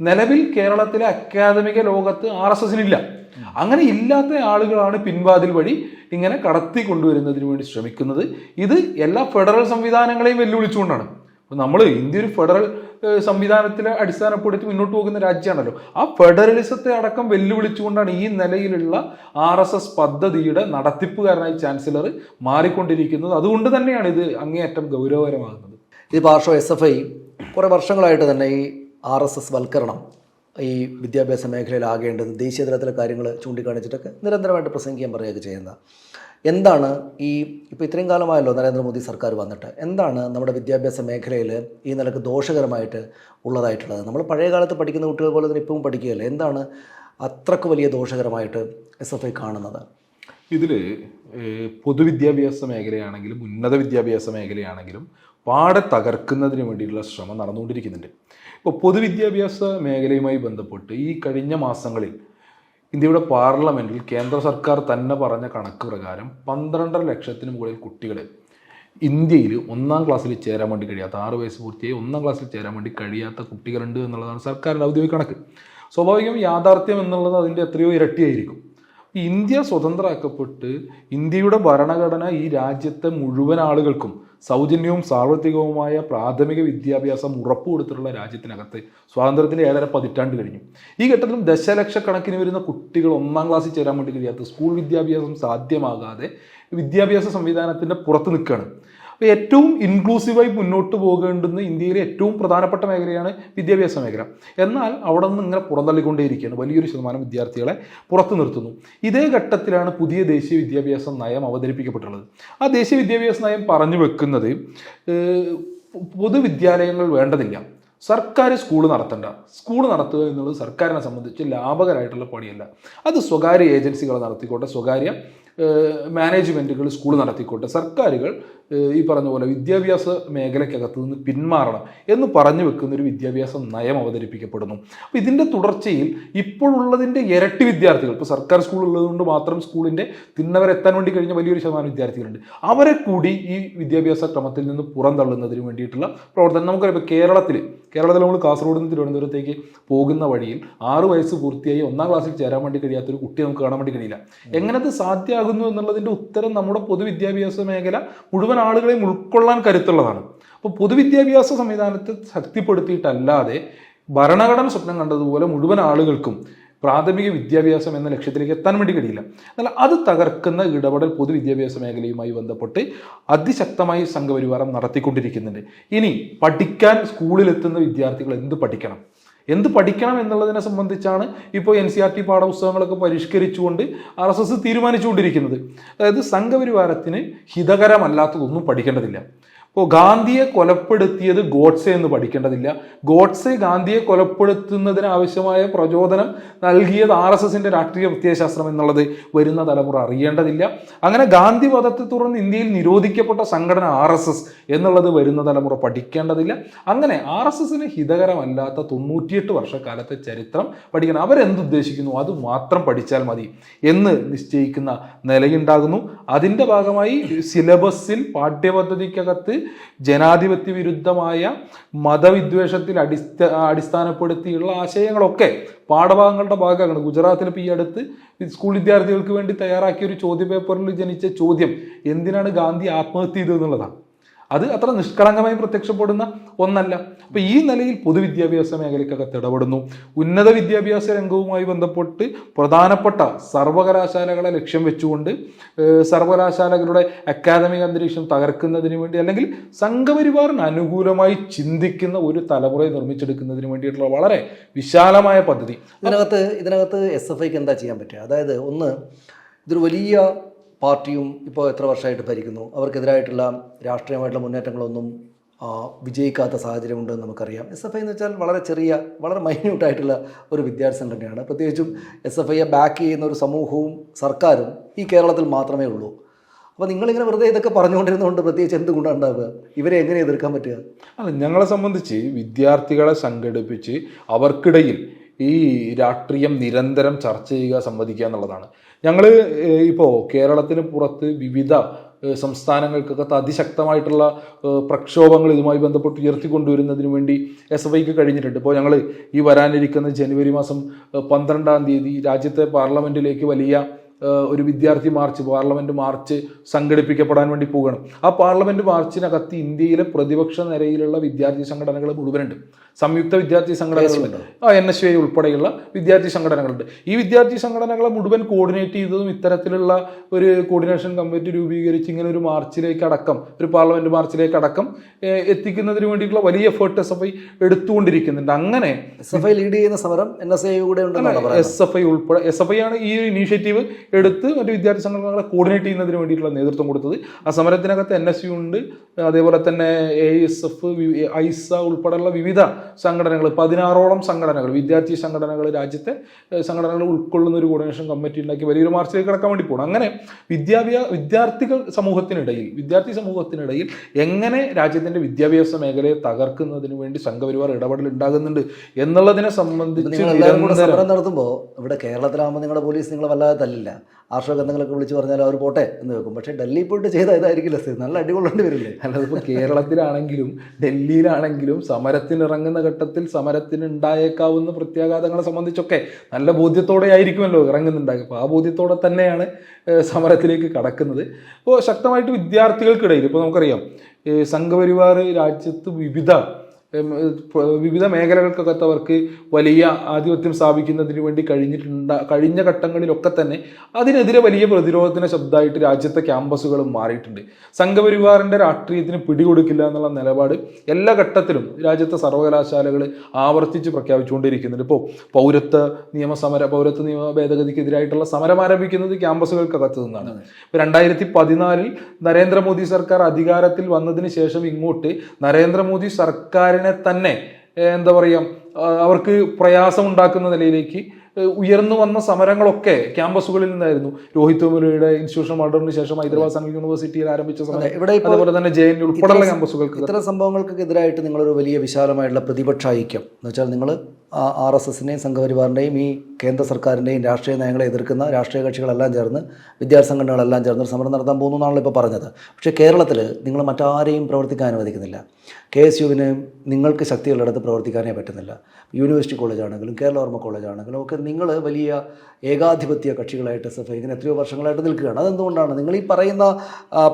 നിലവിൽ കേരളത്തിലെ അക്കാദമിക ലോകത്ത് RSSനില്ല. അങ്ങനെ ഇല്ലാത്ത ആളുകളാണ് പിൻവാതിൽ വഴി ഇങ്ങനെ കടത്തി കൊണ്ടുവരുന്നതിന് വേണ്ടി ശ്രമിക്കുന്നത്. ഇത് എല്ലാ ഫെഡറൽ സംവിധാനങ്ങളെയും വെല്ലുവിളിച്ചുകൊണ്ടാണ്. നമ്മൾ ഇന്ത്യ ഒരു ഫെഡറൽ സംവിധാനത്തിലെ അടിസ്ഥാനപ്പെടുത്തി മുന്നോട്ട് പോകുന്ന രാജ്യമാണല്ലോ. ആ ഫെഡറലിസത്തെ അടക്കം വെല്ലുവിളിച്ചുകൊണ്ടാണ് ഈ നിലയിലുള്ള RSS പദ്ധതിയുടെ നടത്തിപ്പുകാരനായി ചാൻസലർ മാറിക്കൊണ്ടിരിക്കുന്നത്. അതുകൊണ്ട് തന്നെയാണ് ഇത് അങ്ങേയറ്റം ഗൗരവകരമാകുന്നത്. ഇത് പാർശ്വ SFI കുറേ വർഷങ്ങളായിട്ട് തന്നെ ഈ RSS വൽക്കരണം ഈ വിദ്യാഭ്യാസ മേഖലയിലാകേണ്ടത് ദേശീയ തലത്തിലെ കാര്യങ്ങൾ ചൂണ്ടിക്കാണിച്ചിട്ടൊക്കെ നിരന്തരമായിട്ട് പ്രസംഗിക്കാൻ പറയുകയൊക്കെ ചെയ്യുന്നത്. എന്താണ് ഇപ്പോൾ ഇത്രയും കാലമായല്ലോ നരേന്ദ്രമോദി സർക്കാർ വന്നിട്ട്, എന്താണ് നമ്മുടെ വിദ്യാഭ്യാസ മേഖലയിൽ ഈ നിലക്ക് ദോഷകരമായിട്ട് ഉള്ളതായിട്ടുള്ളത്? നമ്മൾ പഴയ കാലത്ത് പഠിക്കുന്ന കുട്ടികൾ പോലെ തന്നെ ഇപ്പം പഠിക്കുകയല്ലേ, എന്താണ് അത്രക്ക് വലിയ ദോഷകരമായിട്ട് SFI കാണുന്നത്? ഇതിൽ പൊതുവിദ്യാഭ്യാസ മേഖലയാണെങ്കിലും ഉന്നത വിദ്യാഭ്യാസ മേഖലയാണെങ്കിലും പാടെ തകർക്കുന്നതിന് വേണ്ടിയിട്ടുള്ള ശ്രമം നടന്നുകൊണ്ടിരിക്കുന്നുണ്ട്. ഇപ്പോൾ പൊതുവിദ്യാഭ്യാസ മേഖലയുമായി ബന്ധപ്പെട്ട് ഈ കഴിഞ്ഞ മാസങ്ങളിൽ ഇന്ത്യയുടെ പാർലമെൻറ്റിൽ കേന്ദ്ര സർക്കാർ തന്നെ പറഞ്ഞ കണക്ക് പ്രകാരം 12.5 ലക്ഷത്തിന് മുകളിൽ കുട്ടികൾ ഇന്ത്യയിൽ 1-ാം ക്ലാസ്സിൽ ചേരാൻ വേണ്ടി കഴിയാത്ത, 6 വയസ്സ് പൂർത്തിയായി 1-ാം ക്ലാസ്സിൽ ചേരാൻ വേണ്ടി കഴിയാത്ത കുട്ടികളുണ്ട് എന്നുള്ളതാണ് സർക്കാരിൻ്റെ ഔദ്യോഗിക കണക്ക്. സ്വാഭാവികം യാഥാർത്ഥ്യം എന്നുള്ളത് അതിൻ്റെ എത്രയോ ഇരട്ടിയായിരിക്കും. ഇന്ത്യ സ്വതന്ത്രമാക്കപ്പെട്ട് ഇന്ത്യയുടെ ഭരണഘടന ഈ രാജ്യത്തെ മുഴുവൻ ആളുകൾക്കും സൗജന്യവും സാർവത്രികവുമായ പ്രാഥമിക വിദ്യാഭ്യാസം ഉറപ്പുകൊടുത്തിട്ടുള്ള രാജ്യത്തിനകത്ത് സ്വാതന്ത്ര്യത്തിൻ്റെ 7.5 പതിറ്റാണ്ട് കഴിഞ്ഞു. ഈ ഘട്ടത്തിലും ദശലക്ഷക്കണക്കിന് വരുന്ന കുട്ടികൾ 1-ാം ക്ലാസ്സിൽ ചേരാൻ വേണ്ടി കഴിയാത്ത, സ്കൂൾ വിദ്യാഭ്യാസം സാധ്യമാകാതെ വിദ്യാഭ്യാസ സംവിധാനത്തിൻ്റെ പുറത്ത് നിൽക്കുകയാണ്. അപ്പോൾ ഏറ്റവും ഇൻക്ലൂസീവായി മുന്നോട്ട് പോകേണ്ടുന്ന ഇന്ത്യയിലെ ഏറ്റവും പ്രധാനപ്പെട്ട മേഖലയാണ് വിദ്യാഭ്യാസ മേഖല. എന്നാൽ അവിടെ നിന്ന് ഇങ്ങനെ പുറന്തള്ളിക്കൊണ്ടേയിരിക്കുകയാണ്. വലിയൊരു ശതമാനം വിദ്യാർത്ഥികളെ പുറത്തു നിർത്തുന്നു. ഇതേ ഘട്ടത്തിലാണ് പുതിയ ദേശീയ വിദ്യാഭ്യാസ നയം അവതരിപ്പിക്കപ്പെട്ടുള്ളത്. ആ ദേശീയ വിദ്യാഭ്യാസ നയം പറഞ്ഞു വെക്കുന്നത് പൊതുവിദ്യാലയങ്ങൾ വേണ്ടതില്ല, സർക്കാർ സ്കൂൾ നടത്തണ്ട. സ്കൂൾ നടത്തുക എന്നുള്ളത് സർക്കാരിനെ സംബന്ധിച്ച് ലാഭകരമായിട്ടുള്ള പണിയല്ല. അത് സ്വകാര്യ ഏജൻസികൾ നടത്തിക്കോട്ടെ, സ്വകാര്യ മാനേജ്മെൻറ്റുകൾ സ്കൂൾ നടത്തിക്കോട്ടെ, സർക്കാരുകൾ ഈ പറഞ്ഞ പോലെ വിദ്യാഭ്യാസ മേഖലയ്ക്കകത്ത് നിന്ന് പിന്മാറണം എന്ന് പറഞ്ഞു വെക്കുന്ന ഒരു വിദ്യാഭ്യാസ നയം അവതരിപ്പിക്കപ്പെടുന്നു. അപ്പോൾ ഇതിൻ്റെ തുടർച്ചയിൽ ഇപ്പോഴുള്ളതിൻ്റെ ഇരട്ടി വിദ്യാർത്ഥികൾ, ഇപ്പോൾ സർക്കാർ സ്കൂൾ ഉള്ളതുകൊണ്ട് മാത്രം സ്കൂളിൻ്റെ തിന്നവരെത്താൻ വേണ്ടി കഴിഞ്ഞ വലിയൊരു ശതമാനം വിദ്യാർത്ഥികളുണ്ട്. അവരെ കൂടി ഈ വിദ്യാഭ്യാസ ക്രമത്തിൽ നിന്ന് പുറന്തള്ളുന്നതിന് വേണ്ടിയിട്ടുള്ള പ്രവർത്തനം നമുക്കറിയാം. ഇപ്പോൾ കേരളത്തിൽ നമ്മൾ കാസർഗോഡ് നിന്ന് തിരുവനന്തപുരത്തേക്ക് പോകുന്ന വഴിയിൽ 6 വയസ്സ് പൂർത്തിയായി 1-ാം ക്ലാസ്സിൽ ചേരാൻ വേണ്ടി കഴിയാത്തൊരു കുട്ടിയെ നമുക്ക് കാണാൻ വേണ്ടി കഴിയില്ല. എങ്ങനത് സാധ്യമാകുന്നു എന്നുള്ളതിൻ്റെ ഉത്തരം നമ്മുടെ പൊതുവിദ്യാഭ്യാസ മേഖല മുഴുവൻ ആളുകളെയും ഉൾക്കൊള്ളാൻ കരുത്തുള്ളതാണ്. അപ്പോൾ പൊതുവിദ്യാഭ്യാസ സംവിധാനത്തെ ശക്തിപ്പെടുത്തിയിട്ടല്ലാതെ ഭരണഘടന സ്വപ്നം കണ്ടതുപോലെ മുഴുവൻ ആളുകൾക്കും പ്രാഥമിക വിദ്യാഭ്യാസം എന്ന ലക്ഷ്യത്തിലേക്ക് എത്താൻ വേണ്ടി കഴിയില്ല. എന്നാൽ അത് തകർക്കുന്ന ഇടപെടൽ പൊതുവിദ്യാഭ്യാസ മേഖലയുമായി ബന്ധപ്പെട്ട് അതിശക്തമായി സംഘപരിവാരം നടത്തിക്കൊണ്ടിരിക്കുന്നുണ്ട്. ഇനി പഠിക്കാൻ സ്കൂളിലെത്തുന്ന വിദ്യാർത്ഥികൾ എന്ത് പഠിക്കണം എന്നുള്ളതിനെ സംബന്ധിച്ചാണ് ഇപ്പോൾ NCERT പാഠപുസ്തകങ്ങളൊക്കെ പരിഷ്കരിച്ചുകൊണ്ട് RSS തീരുമാനിച്ചുകൊണ്ടിരിക്കുന്നത്. അതായത് സംഘപരിവാരത്തിന് ഹിതകരമല്ലാത്തതൊന്നും പഠിക്കേണ്ടതില്ല. ഇപ്പോൾ ഗാന്ധിയെ കൊലപ്പെടുത്തിയത് ഗോഡ്സെ എന്ന് പഠിക്കേണ്ടതില്ല. ഗോഡ്സെ ഗാന്ധിയെ കൊലപ്പെടുത്തുന്നതിന് ആവശ്യമായ പ്രചോദനം നൽകിയത് RSSന്റെ രാഷ്ട്രീയ പ്രത്യയശാസ്ത്രം എന്നുള്ളത് വരുന്ന തലമുറ അറിയേണ്ടതില്ല. അങ്ങനെ ഗാന്ധി വധത്തെ തുടർന്ന് ഇന്ത്യയിൽ നിരോധിക്കപ്പെട്ട സംഘടന RSS എന്നുള്ളത് വരുന്ന തലമുറ പഠിക്കേണ്ടതില്ല. അങ്ങനെ RSSന് ഹിതകരമല്ലാത്ത 98 വർഷക്കാലത്തെ ചരിത്രം പഠിക്കണം. അവരെന്തുദ്ദേശിക്കുന്നു അത് മാത്രം പഠിച്ചാൽ മതി എന്ന് നിശ്ചയിക്കുന്ന നിലയുണ്ടാകുന്നു. അതിൻ്റെ ഭാഗമായി സിലബസിൽ പാഠ്യപദ്ധതിക്കകത്ത് ജനാധിപത്യ വിരുദ്ധമായ മതവിദ്വേഷത്തിൽ അടിസ്ഥാനപ്പെടുത്തിയുള്ള ആശയങ്ങളൊക്കെ പാഠഭാഗങ്ങളുടെ ഭാഗമാണ്. ഗുജറാത്തിൽ ഇപ്പോൾ ഈ അടുത്ത് സ്കൂൾ വിദ്യാർത്ഥികൾക്ക് വേണ്ടി തയ്യാറാക്കിയ ഒരു ചോദ്യപേപ്പറിൽ ജനിച്ച ചോദ്യം എന്തിനാണ് ഗാന്ധി ആത്മഹത്യ ചെയ്തതെന്നുള്ളതാണ്. അത് അത്ര നിഷ്കളങ്കമായി പ്രത്യക്ഷപ്പെടുന്ന ഒന്നല്ല. അപ്പൊ ഈ നിലയിൽ പൊതുവിദ്യാഭ്യാസ മേഖലയ്ക്കകത്ത് ഇടപെടുന്നു. ഉന്നത വിദ്യാഭ്യാസ രംഗവുമായി ബന്ധപ്പെട്ട് പ്രധാനപ്പെട്ട സർവകലാശാലകളെ ലക്ഷ്യം വെച്ചുകൊണ്ട് സർവകലാശാലകളുടെ അക്കാദമിക് അന്തരീക്ഷം തകർക്കുന്നതിന് വേണ്ടി അല്ലെങ്കിൽ സംഘപരിവാറിന് അനുകൂലമായി ചിന്തിക്കുന്ന ഒരു തലമുറയെ നിർമ്മിച്ചെടുക്കുന്നതിന് വേണ്ടിയിട്ടുള്ള വളരെ വിശാലമായ പദ്ധതി. ഇതിനകത്ത് SFIക്ക് എന്താ ചെയ്യാൻ പറ്റുക? അതായത് ഒന്ന്, ഇതൊരു വലിയ പാർട്ടിയും ഇപ്പോൾ എത്ര വർഷമായിട്ട് ഭരിക്കുന്നു, അവർക്കെതിരായിട്ടുള്ള രാഷ്ട്രീയമായിട്ടുള്ള മുന്നേറ്റങ്ങളൊന്നും വിജയിക്കാത്ത സാഹചര്യമുണ്ടെന്ന് നമുക്കറിയാം. SFI എന്ന് വെച്ചാൽ വളരെ ചെറിയ, വളരെ മൈന്യൂട്ടായിട്ടുള്ള ഒരു വിദ്യാർത്ഥി സംഘടനയാണ്. പ്രത്യേകിച്ചും SFIയെ ബാക്ക് ചെയ്യുന്ന ഒരു സമൂഹവും സർക്കാരും ഈ കേരളത്തിൽ മാത്രമേ ഉള്ളൂ. അപ്പോൾ നിങ്ങളിങ്ങനെ വെറുതെ ഇതൊക്കെ പറഞ്ഞുകൊണ്ടിരുന്നതുകൊണ്ട് പ്രത്യേകിച്ച് എന്തുകൊണ്ടാണ് ഉണ്ടാവുക? ഇവരെ എങ്ങനെ എതിർക്കാൻ പറ്റുക? അല്ല, ഞങ്ങളെ സംബന്ധിച്ച് വിദ്യാർത്ഥികളെ സംഘടിപ്പിച്ച് അവർക്കിടയിൽ ഈ രാഷ്ട്രീയം നിരന്തരം ചർച്ച ചെയ്യുക, സംവദിക്കുക എന്നുള്ളതാണ്. ഞങ്ങൾ ഇപ്പോൾ കേരളത്തിന് പുറത്ത് വിവിധ സംസ്ഥാനങ്ങൾക്കകത്ത് അതിശക്തമായിട്ടുള്ള പ്രക്ഷോഭങ്ങൾ ഇതുമായി ബന്ധപ്പെട്ട് ഉയർത്തിക്കൊണ്ടുവരുന്നതിന് വേണ്ടി SFIക്ക് കഴിഞ്ഞിട്ടുണ്ട്. ഇപ്പോൾ ഞങ്ങൾ ഈ വരാനിരിക്കുന്ന ജനുവരി മാസം 12-ാം തീയതി രാജ്യത്തെ പാർലമെൻറ്റിലേക്ക് വലിയ ഒരു വിദ്യാർത്ഥി മാർച്ച്, പാർലമെന്റ് മാർച്ച് സംഘടിപ്പിക്കപ്പെടാൻ വേണ്ടി പോവുകയാണ്. ആ പാർലമെന്റ് മാർച്ചിനകത്ത് ഇന്ത്യയിലെ പ്രതിപക്ഷ നിരയിലുള്ള വിദ്യാർത്ഥി സംഘടനകൾ മുഴുവനുണ്ട്. സംയുക്ത വിദ്യാർത്ഥി സംഘടനകളുണ്ട്, NSY ഉൾപ്പെടെയുള്ള വിദ്യാർത്ഥി സംഘടനകളുണ്ട്. ഈ വിദ്യാർത്ഥി സംഘടനകളെ മുഴുവൻ കോർഡിനേറ്റ് ചെയ്തതും ഇത്തരത്തിലുള്ള ഒരു കോർഡിനേഷൻ കമ്മിറ്റി രൂപീകരിച്ച് ഇങ്ങനെ ഒരു മാർച്ചിലേക്ക് അടക്കം, ഒരു പാർലമെന്റ് മാർച്ചിലേക്ക് അടക്കം എത്തിക്കുന്നതിന് വേണ്ടിയിട്ടുള്ള വലിയ എഫേർട്ട് SFI എടുത്തുകൊണ്ടിരിക്കുന്നുണ്ട്. അങ്ങനെ SFI ലീഡ് ചെയ്യുന്ന സമരം NSI കൂടെ SFI ഉൾപ്പെടെ SFI ആണ് ഈ ഒരു ഇനീഷ്യേറ്റീവ് എടുത്ത് മറ്റു വിദ്യാർത്ഥി സംഘടനകളെ കോർഡിനേറ്റ് ചെയ്യുന്നതിന് വേണ്ടിയിട്ടുള്ള നേതൃത്വം കൊടുത്തത്. ആ സമരത്തിനകത്ത് NSU ഉണ്ട്, അതേപോലെ തന്നെ AISF, ഐസ ഉൾപ്പെടെയുള്ള വിവിധ സംഘടനകൾ, 16ഓളം സംഘടനകൾ, വിദ്യാർത്ഥി സംഘടനകൾ, രാജ്യത്തെ സംഘടനകൾ ഉൾക്കൊള്ളുന്ന ഒരു കോർഡിനേഷൻ കമ്മിറ്റി ഉണ്ടാക്കി വലിയൊരു മാർച്ചിലേക്ക് കടക്കാൻ വേണ്ടി പോകണം. അങ്ങനെ വിദ്യാർത്ഥി സമൂഹത്തിനിടയിൽ എങ്ങനെ രാജ്യത്തിന്റെ വിദ്യാഭ്യാസ മേഖലയെ തകർക്കുന്നതിന് വേണ്ടി സംഘപരിവാർ ഇടപെടൽ ഉണ്ടാകുന്നുണ്ട് എന്നുള്ളതിനെ സംബന്ധിച്ച് സമരം നടത്തുമ്പോൾ ഇവിടെ കേരളത്തിലാകുമ്പോൾ നിങ്ങളുടെ പോലീസ് നിങ്ങളെ വല്ലാതെ തല്ലില്ല. ആർഷോ എന്തെങ്കിലുമൊക്കെ വിളിച്ച് പറഞ്ഞാൽ അവർ പോട്ടെ എന്ന് വെക്കും. പക്ഷേ ഡൽഹിയിൽ പോയിട്ട് ചെയ്താൽ ഇതായിരിക്കില്ല, നല്ല അടികൊള്ളേണ്ടി വരില്ലേ? അല്ലാതെ ഇപ്പോൾ കേരളത്തിലാണെങ്കിലും ഡൽഹിയിലാണെങ്കിലും സമരത്തിനിറങ്ങുന്ന ഘട്ടത്തിൽ സമരത്തിന് ഉണ്ടായേക്കാവുന്ന പ്രത്യാഘാതങ്ങളെ സംബന്ധിച്ചൊക്കെ നല്ല ബോധ്യത്തോടെ ആയിരിക്കുമല്ലോ ഇറങ്ങുന്നുണ്ടാകുക. അപ്പോൾ ആ ബോധ്യത്തോടെ തന്നെയാണ് സമരത്തിലേക്ക് കടക്കുന്നത്. ഇപ്പോൾ ശക്തമായിട്ട് വിദ്യാർത്ഥികൾക്കിടയിൽ ഇപ്പോൾ നമുക്കറിയാം സംഘപരിവാർ രാജ്യത്ത് വിവിധ മേഖലകൾക്കകത്ത് അവർക്ക് വലിയ ആധിപത്യം സ്ഥാപിക്കുന്നതിന് വേണ്ടി കഴിഞ്ഞ ഘട്ടങ്ങളിലൊക്കെ തന്നെ അതിനെതിരെ വലിയ പ്രതിരോധത്തിന് ശബ്ദമായിട്ട് രാജ്യത്തെ ക്യാമ്പസുകൾ മാറിയിട്ടുണ്ട്. സംഘപരിവാറിന്റെ രാഷ്ട്രീയത്തിന് പിടികൊടുക്കില്ല എന്നുള്ള നിലപാട് എല്ലാ ഘട്ടത്തിലും രാജ്യത്തെ സർവകലാശാലകൾ ആവർത്തിച്ച് പ്രഖ്യാപിച്ചുകൊണ്ടിരിക്കുന്നുണ്ട്. ഇപ്പോൾ പൗരത്വ നിയമ ഭേദഗതിക്കെതിരായിട്ടുള്ള സമരം ആരംഭിക്കുന്നത് ക്യാമ്പസുകൾക്കകത്ത് നിന്നാണ്. ഇപ്പോൾ 2014 നരേന്ദ്രമോദി സർക്കാർ അധികാരത്തിൽ വന്നതിന് ശേഷം ഇങ്ങോട്ട് നരേന്ദ്രമോദി സർക്കാരിനെ തന്നെ എന്താ പറയുക, അവർക്ക് പ്രയാസമുണ്ടാക്കുന്ന നിലയിലേക്ക് ഉയർന്നു വന്ന സമരങ്ങളൊക്കെ ക്യാമ്പസുകളിൽ നിന്നായിരുന്നു. രോഹിത് വെമുലയുടെ ഇൻസ്റ്റിറ്റ്യൂഷൻ മർഡറിന് ശേഷം ഹൈദരാബാദ് സെൻട്രൽ യൂണിവേഴ്സിറ്റിയിൽ ആരംഭിച്ച സമരം, അതുപോലെ തന്നെ JNU ഉൾപ്പെടെയുള്ള ക്യാമ്പസുകൾക്ക് ഇത്തരം സംഭവങ്ങൾക്കെതിരായിട്ട് നിങ്ങളൊരു വലിയ വിശാലമായിട്ടുള്ള പ്രതിപക്ഷ ഐക്യം എന്ന് വെച്ചാൽ നിങ്ങൾ RSSനെയും സംഘപരിവാറിൻ്റെയും ഈ കേന്ദ്ര സർക്കാരിൻ്റെയും രാഷ്ട്രീയ നയങ്ങളെ എതിർക്കുന്ന രാഷ്ട്രീയ കക്ഷികളെല്ലാം ചേർന്ന്, വിദ്യാർത്ഥി സംഘടനകളെല്ലാം ചേർന്ന് സമരം നടത്താൻ പോകുന്നു എന്നാണല്ലോ ഇപ്പോൾ പറഞ്ഞത്. പക്ഷേ കേരളത്തിൽ നിങ്ങൾ മറ്റാരെയും പ്രവർത്തിക്കാൻ അനുവദിക്കുന്നില്ല. KSUവിന് നിങ്ങൾക്ക് ശക്തിയുള്ളിടത്ത് പ്രവർത്തിക്കാനേ പറ്റുന്നില്ല. യൂണിവേഴ്സിറ്റി കോളേജാണെങ്കിലും കേരളവർമ്മ കോളേജാണെങ്കിലും ഒക്കെ നിങ്ങൾ വലിയ ഏകാധിപത്യ കക്ഷികളായിട്ട് SFI ഇങ്ങനെ എത്രയോ വർഷങ്ങളായിട്ട് നിൽക്കുകയാണ്. അതെന്തുകൊണ്ടാണ്? നിങ്ങൾ ഈ പറയുന്ന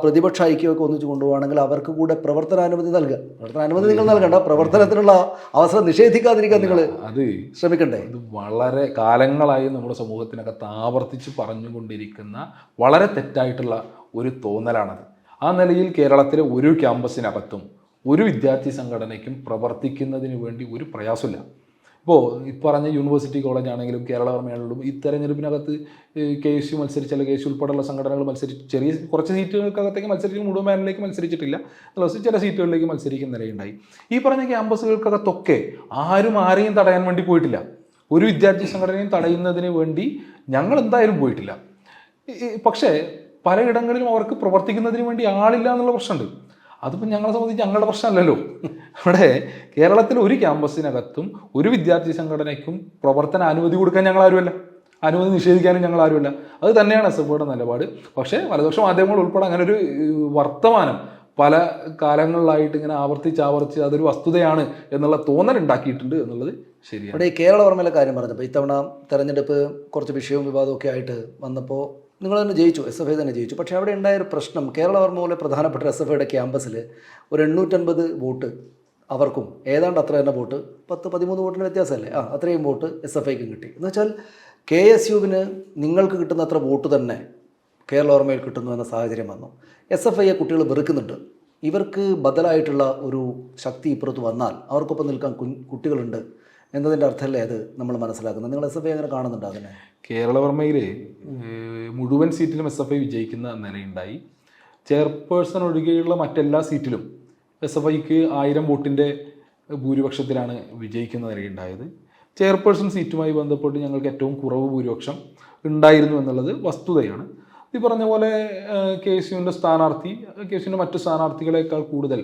പ്രതിപക്ഷ ഐക്യമൊക്കെ ഒന്നിച്ച് കൊണ്ടുപോകണമെങ്കിൽ അവർക്ക് കൂടെ പ്രവർത്തനാനുമതി നൽകുക. പ്രവർത്തനാനുമതി നിങ്ങൾ നൽകണ്ട, പ്രവർത്തനത്തിനുള്ള അവസരം നിഷേധിക്കാതിരിക്കാൻ നിങ്ങൾ അത് ശ്രമിക്കണ്ടേ? ഇത് വളരെ കാലങ്ങളായി നമ്മുടെ സമൂഹത്തിനകത്ത് ആവർത്തിച്ച് പറഞ്ഞുകൊണ്ടിരിക്കുന്ന വളരെ തെറ്റായിട്ടുള്ള ഒരു തോന്നലാണത്. ആ നിലയിൽ കേരളത്തിലെ ഒരു ക്യാമ്പസിനകത്തും ഒരു വിദ്യാർത്ഥി സംഘടനയ്ക്കും പ്രവർത്തിക്കുന്നതിന് വേണ്ടി ഒരു പ്രയാസമില്ല. ഇപ്പോൾ ഈ പറഞ്ഞ യൂണിവേഴ്സിറ്റി കോളേജ് ആണെങ്കിലും കേരളവർമ്മയാണെങ്കിലും ഈ തെരഞ്ഞെടുപ്പിനകത്ത് KSU മത്സരിച്ച അല്ലെങ്കിൽ KSU ഉൾപ്പെടെയുള്ള സംഘടനകൾ മത്സരിച്ച് ചെറിയ കുറച്ച് സീറ്റുകൾക്കകത്തേക്ക് മത്സരിച്ച് മുഴുവൻ പാനലിലേക്ക് മത്സരിച്ചിട്ടില്ല, പ്ലസ് ചില സീറ്റുകളിലേക്ക് മത്സരിക്കുന്ന നിലയുണ്ടായി. ഈ പറഞ്ഞ ക്യാമ്പസുകൾക്കകത്തൊക്കെ ആരും ആരെയും തടയാൻ വേണ്ടി പോയിട്ടില്ല. ഒരു വിദ്യാർത്ഥി സംഘടനയും തടയുന്നതിന് വേണ്ടി ഞങ്ങൾ എന്തായാലും പോയിട്ടില്ല. പക്ഷേ പലയിടങ്ങളിലും അവർക്ക് പ്രവർത്തിക്കുന്നതിന് വേണ്ടി ആളില്ല എന്നുള്ള പ്രശ്നമുണ്ട്. അതിപ്പോൾ ഞങ്ങളെ സംബന്ധിച്ച് ഞങ്ങളുടെ പ്രശ്നമല്ലല്ലോ. ഇവിടെ കേരളത്തിൽ ഒരു ക്യാമ്പസിനകത്തും ഒരു വിദ്യാർത്ഥി സംഘടനയ്ക്കും പ്രവർത്തന അനുമതി കൊടുക്കാൻ ഞങ്ങൾ ആരുമല്ല, അനുമതി നിഷേധിക്കാനും ഞങ്ങൾ ആരുമല്ല. അത് തന്നെയാണ് SFIയുടെ നിലപാട്. പക്ഷേ വലതുപക്ഷ മാധ്യമങ്ങൾ ഉൾപ്പെടെ അങ്ങനെ ഒരു വർത്തമാനം പല കാലങ്ങളിലായിട്ട് ഇങ്ങനെ ആവർത്തിച്ച് അതൊരു വസ്തുതയാണ് എന്നുള്ള തോന്നൽ ഉണ്ടാക്കിയിട്ടുണ്ട് എന്നുള്ളത് ശരിയാണ്. ഇവിടെ ഈ കേരളവർമ്മയിലെ കാര്യം പറഞ്ഞപ്പോൾ ഇത്തവണ തെരഞ്ഞെടുപ്പ് കുറച്ച് വിഷയവും വിവാദവും ഒക്കെ ആയിട്ട് വന്നപ്പോൾ നിങ്ങൾ തന്നെ ജയിച്ചു, SFI തന്നെ ജയിച്ചു. പക്ഷേ അവിടെ ഉണ്ടായൊരു പ്രശ്നം, കേരളവർമ്മ പോലെ പ്രധാനപ്പെട്ട SFIയുടെ ക്യാമ്പസിൽ ഒരു 850 വോട്ട് അവർക്കും ഏതാണ്ട് അത്ര തന്നെ വോട്ട് 10-13 വോട്ടിന് വ്യത്യാസമല്ലേ, അത്രയും വോട്ട് SFIക്കും കിട്ടി. എന്ന് വെച്ചാൽ KSUവിന് നിങ്ങൾക്ക് കിട്ടുന്ന അത്ര വോട്ട് തന്നെ കേരളവർമ്മയിൽ കിട്ടുന്നു എന്ന സാഹചര്യം വന്നു. SFIയെ കുട്ടികൾ വെറുക്കുന്നുണ്ട്. ഇവർക്ക് ബദലായിട്ടുള്ള ഒരു ശക്തി ഇപ്പുറത്ത് വന്നാൽ അവർക്കൊപ്പം നിൽക്കാൻ കുട്ടികളുണ്ട് എന്നതിൻ്റെ അർത്ഥമല്ലേ അത് നമ്മൾ മനസ്സിലാക്കുന്നത്. നിങ്ങൾ SFI അങ്ങനെ കാണുന്നുണ്ട് അതിനെ? കേരളവർമ്മയിൽ മുഴുവൻ സീറ്റിലും SFI വിജയിക്കുന്ന നിലയുണ്ടായി. ചെയർപേഴ്സൺ ഒഴികെയുള്ള മറ്റെല്ലാ സീറ്റിലും SFIക്ക് 1000 വോട്ടിൻ്റെ ഭൂരിപക്ഷത്തിലാണ് വിജയിക്കുന്ന നിലയുണ്ടായത്. ചെയർപേഴ്സൺ സീറ്റുമായി ബന്ധപ്പെട്ട് ഞങ്ങൾക്ക് ഏറ്റവും കുറവ് ഭൂരിപക്ഷം ഉണ്ടായിരുന്നു എന്നുള്ളത് വസ്തുതയാണ്. ഈ പറഞ്ഞ പോലെ KSUവിൻ്റെ സ്ഥാനാർത്ഥി KSUവിൻ്റെ മറ്റു സ്ഥാനാർത്ഥികളെക്കാൾ കൂടുതൽ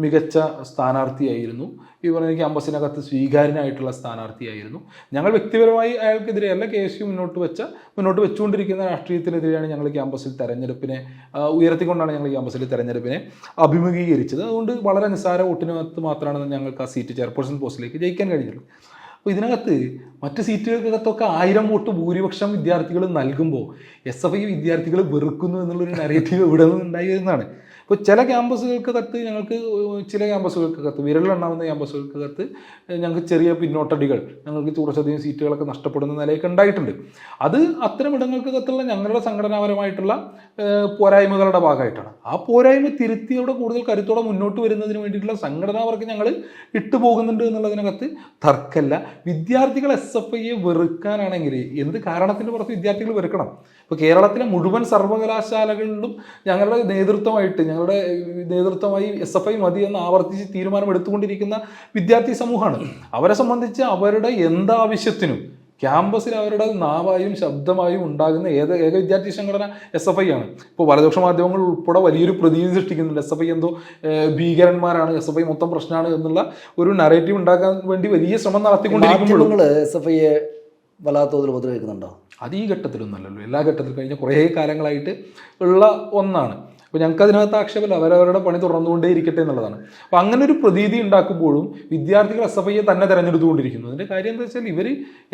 മികച്ച സ്ഥാനാർത്ഥിയായിരുന്നു. ഈ പറഞ്ഞ ക്യാമ്പസിനകത്ത് സ്വീകാര്യനായിട്ടുള്ള സ്ഥാനാർത്ഥിയായിരുന്നു. ഞങ്ങൾ വ്യക്തിപരമായി അയാൾക്കെതിരെയല്ല, KSU മുന്നോട്ട് വെച്ചുകൊണ്ടിരിക്കുന്ന രാഷ്ട്രീയത്തിനെതിരെയാണ് ഞങ്ങൾ ക്യാമ്പസിൽ തെരഞ്ഞെടുപ്പിനെ ഉയർത്തിക്കൊണ്ടാണ് ഞങ്ങൾ ക്യാമ്പസിൽ തെരഞ്ഞെടുപ്പിനെ അഭിമുഖീകരിച്ചത്. അതുകൊണ്ട് വളരെ നിസ്സാര വോട്ടിനകത്ത് മാത്രമാണ് ഞങ്ങൾക്ക് ആ സീറ്റ് ചെയർപേഴ്സൺ പോസ്റ്റിലേക്ക് ജയിക്കാൻ കഴിഞ്ഞിട്ടുള്ളത്. അപ്പോൾ ഇതിനകത്ത് മറ്റ് സീറ്റുകൾക്കകത്തൊക്കെ 1000 വോട്ട് ഭൂരിപക്ഷം വിദ്യാർത്ഥികൾ നൽകുമ്പോൾ SFI വിദ്യാർത്ഥികൾ വെറുക്കുന്നു എന്നുള്ളൊരു നരേറ്റീവ് ഇവിടെ നിന്നുണ്ടായിരുന്നതാണ്. ഇപ്പോൾ ചില ക്യാമ്പസുകൾക്കകത്ത് ഞങ്ങൾക്ക് വിരലിലുണ്ടാകുന്ന ക്യാമ്പസുകൾക്കകത്ത് ഞങ്ങൾക്ക് ചെറിയ പിന്നോട്ടടികൾ, ഞങ്ങൾക്ക് കുറച്ചധികം സീറ്റുകളൊക്കെ നഷ്ടപ്പെടുന്ന നിലയൊക്കെ ഉണ്ടായിട്ടുണ്ട്. അത് അത്തരം ഇടങ്ങൾക്കകത്തുള്ള ഞങ്ങളുടെ സംഘടനാപരമായിട്ടുള്ള പോരായ്മകളുടെ ഭാഗമായിട്ടാണ്. ആ പോരായ്മ തിരുത്തിയോടെ കൂടുതൽ കരുത്തോടെ മുന്നോട്ട് വരുന്നതിന് വേണ്ടിയിട്ടുള്ള സംഘടനാ വർക്ക് ഞങ്ങൾ ഇട്ടുപോകുന്നുണ്ട് എന്നുള്ളതിനകത്ത് തർക്കമല്ല. വിദ്യാർത്ഥികൾ SFIയെ വെറുക്കാനാണെങ്കിൽ എന്ത് കാരണത്തിൻ്റെ പുറത്ത് വിദ്യാർത്ഥികൾ വെറുക്കണം? ഇപ്പോൾ കേരളത്തിലെ മുഴുവൻ സർവകലാശാലകളിലും ഞങ്ങളുടെ നേതൃത്വമായി SFI മതി എന്ന് ആവർത്തിച്ച് തീരുമാനം എടുത്തുകൊണ്ടിരിക്കുന്ന വിദ്യാർത്ഥി സമൂഹമാണ്. അവരെ സംബന്ധിച്ച് അവരുടെ എന്താവശ്യത്തിനും ക്യാമ്പസിൽ അവരുടെ നാവായും ശബ്ദമായും ഉണ്ടാകുന്ന ഏക വിദ്യാർത്ഥി സംഘടന SFI ആണ്. ഇപ്പോൾ വലതുപക്ഷ മാധ്യമങ്ങൾ ഉൾപ്പെടെ വലിയൊരു പ്രതീതി സൃഷ്ടിക്കുന്നുണ്ട്. SFI എന്തോ ഭീകരന്മാരാണ്, SFI മൊത്തം പ്രശ്നമാണ് എന്നുള്ള ഒരു നറേറ്റീവ് ഉണ്ടാക്കാൻ വേണ്ടി വലിയ ശ്രമം നടത്തിക്കൊണ്ടിരിക്കുമ്പോൾ SFIയെ വല്ലാത്ത തോതിൽ ഉപദ്രവിക്കുന്നുണ്ടോ? അത് ഈ ഘട്ടത്തിലൊന്നല്ലല്ലോ, എല്ലാ ഘട്ടത്തിലും കഴിഞ്ഞ കുറേ കാലങ്ങളായിട്ട് ഉള്ള ഒന്നാണ്. അപ്പോൾ ഞങ്ങൾക്ക് അതിനകത്ത് ആക്ഷേപമില്ല, അവരവരുടെ പണി തുറന്നുകൊണ്ടേ ഇരിക്കട്ടെ എന്നുള്ളതാണ്. അപ്പോൾ അങ്ങനെ ഒരു പ്രതീതി ഉണ്ടാക്കുമ്പോഴും വിദ്യാർത്ഥികൾ SFIയെ തന്നെ തിരഞ്ഞെടുത്തുകൊണ്ടിരിക്കുന്നു. അതിൻ്റെ കാര്യം എന്താ വെച്ചാൽ ഇവർ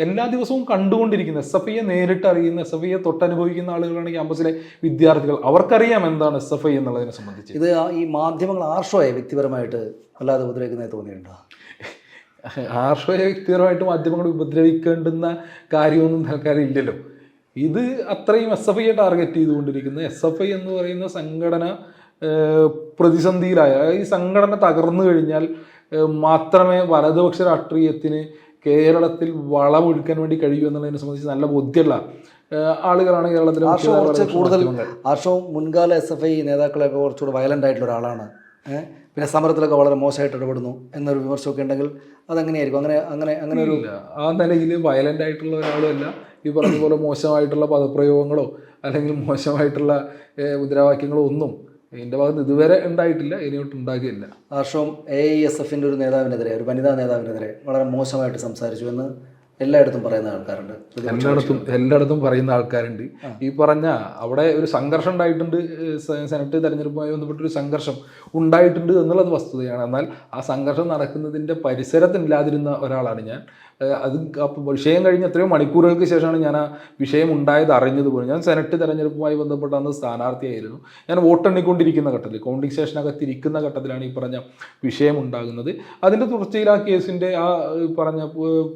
എല്ലാ ദിവസവും കണ്ടുകൊണ്ടിരിക്കുന്ന SFIയെ നേരിട്ട് അറിയുന്ന SFIയെ തൊട്ടനുഭവിക്കുന്ന ആളുകളാണ് ക്യാമ്പസിലെ വിദ്യാർത്ഥികൾ. അവർക്കറിയാം എന്താണ് SFI എന്നുള്ളതിനെ സംബന്ധിച്ച്. ഇത് ഈ മാധ്യമങ്ങൾ ആർഷോയെ വ്യക്തിപരമായിട്ട് വല്ലാതെ ഉപദ്രവിക്കുന്നതായി തോന്നിയിട്ടുണ്ടോ? ആർഷോയെ വ്യക്തിപരമായിട്ട് മാധ്യമങ്ങൾ ഉപദ്രവിക്കേണ്ടുന്ന കാര്യമൊന്നും തൽക്കാലം ഇല്ലല്ലോ. ഇത് അത്രയും SFIയെ ടാർഗറ്റ് ചെയ്തുകൊണ്ടിരിക്കുന്ന SFI എന്ന് പറയുന്ന സംഘടന പ്രതിസന്ധിയിലായ, ഈ സംഘടന തകർന്നു കഴിഞ്ഞാൽ മാത്രമേ വലതുപക്ഷ രാഷ്ട്രീയത്തിന് കേരളത്തിൽ വളമൊഴുക്കാൻ വേണ്ടി കഴിയൂ എന്നുള്ളതിനെ സംബന്ധിച്ച് നല്ല ബോധ്യമുള്ള ആളുകളാണ് കേരളത്തിലെ. ആർഷോ മുൻകാല SFI നേതാക്കളെയൊക്കെ കുറച്ചുകൂടെ വയലൻ്റ് ആയിട്ടുള്ള ഒരാളാണ്, പിന്നെ സമരത്തിലൊക്കെ വളരെ മോശമായിട്ട് ഇടപെടുന്നു എന്നൊരു വിമർശമൊക്കെ ഉണ്ടെങ്കിൽ അതെങ്ങനെയായിരിക്കും? അങ്ങനെ ഒരു ആ നിലയിൽ വയലൻ്റ് ആയിട്ടുള്ള ഒരാളും അല്ല. ഈ പറഞ്ഞ പോലെ മോശമായിട്ടുള്ള പദപ്രയോഗങ്ങളോ അല്ലെങ്കിൽ മോശമായിട്ടുള്ള മുദ്രാവാക്യങ്ങളോ ഒന്നും എൻ്റെ ഭാഗത്ത് ഇതുവരെ ഉണ്ടായിട്ടില്ല, ഇനിയോട്ട് ഉണ്ടാകുകയില്ല. ആർഷവും AISFൻ്റെ ഒരു നേതാവിനെതിരെ, ഒരു വനിതാ നേതാവിനെതിരെ വളരെ മോശമായിട്ട് സംസാരിച്ചു എന്ന് എല്ലായിടത്തും പറയുന്ന ആൾക്കാരുണ്ട്. എല്ലായിടത്തും പറയുന്ന ആൾക്കാരുണ്ട്. ഈ പറഞ്ഞ അവിടെ ഒരു സംഘർഷം ഉണ്ടായിട്ടുണ്ട്, സെനറ്റ് തെരഞ്ഞെടുപ്പുമായി ബന്ധപ്പെട്ടൊരു സംഘർഷം ഉണ്ടായിട്ടുണ്ട് എന്നുള്ളത് വസ്തുതയാണ്. എന്നാൽ ആ സംഘർഷം നടക്കുന്നതിൻ്റെ പരിസരത്തില്ലാതിരുന്ന ഒരാളാണ് ഞാൻ. അത് വിഷയം കഴിഞ്ഞ് എത്രയോ മണിക്കൂറുകൾക്ക് ശേഷമാണ് ഞാൻ ആ വിഷയം ഉണ്ടായത് അറിഞ്ഞത് പോലും. ഞാൻ സെനറ്റ് തെരഞ്ഞെടുപ്പുമായി ബന്ധപ്പെട്ട അന്ന് സ്ഥാനാർത്ഥിയായിരുന്നു. ഞാൻ വോട്ടെണ്ണിക്കൊണ്ടിരിക്കുന്ന ഘട്ടത്തിൽ, കൗണ്ടിംഗ് സ്റ്റേഷനകത്ത് ഇരിക്കുന്ന ഘട്ടത്തിലാണ് ഈ പറഞ്ഞ വിഷയം ഉണ്ടാകുന്നത്. അതിൻ്റെ തുടർച്ചയിൽ ആ കേസിൻ്റെ ആ പറഞ്ഞ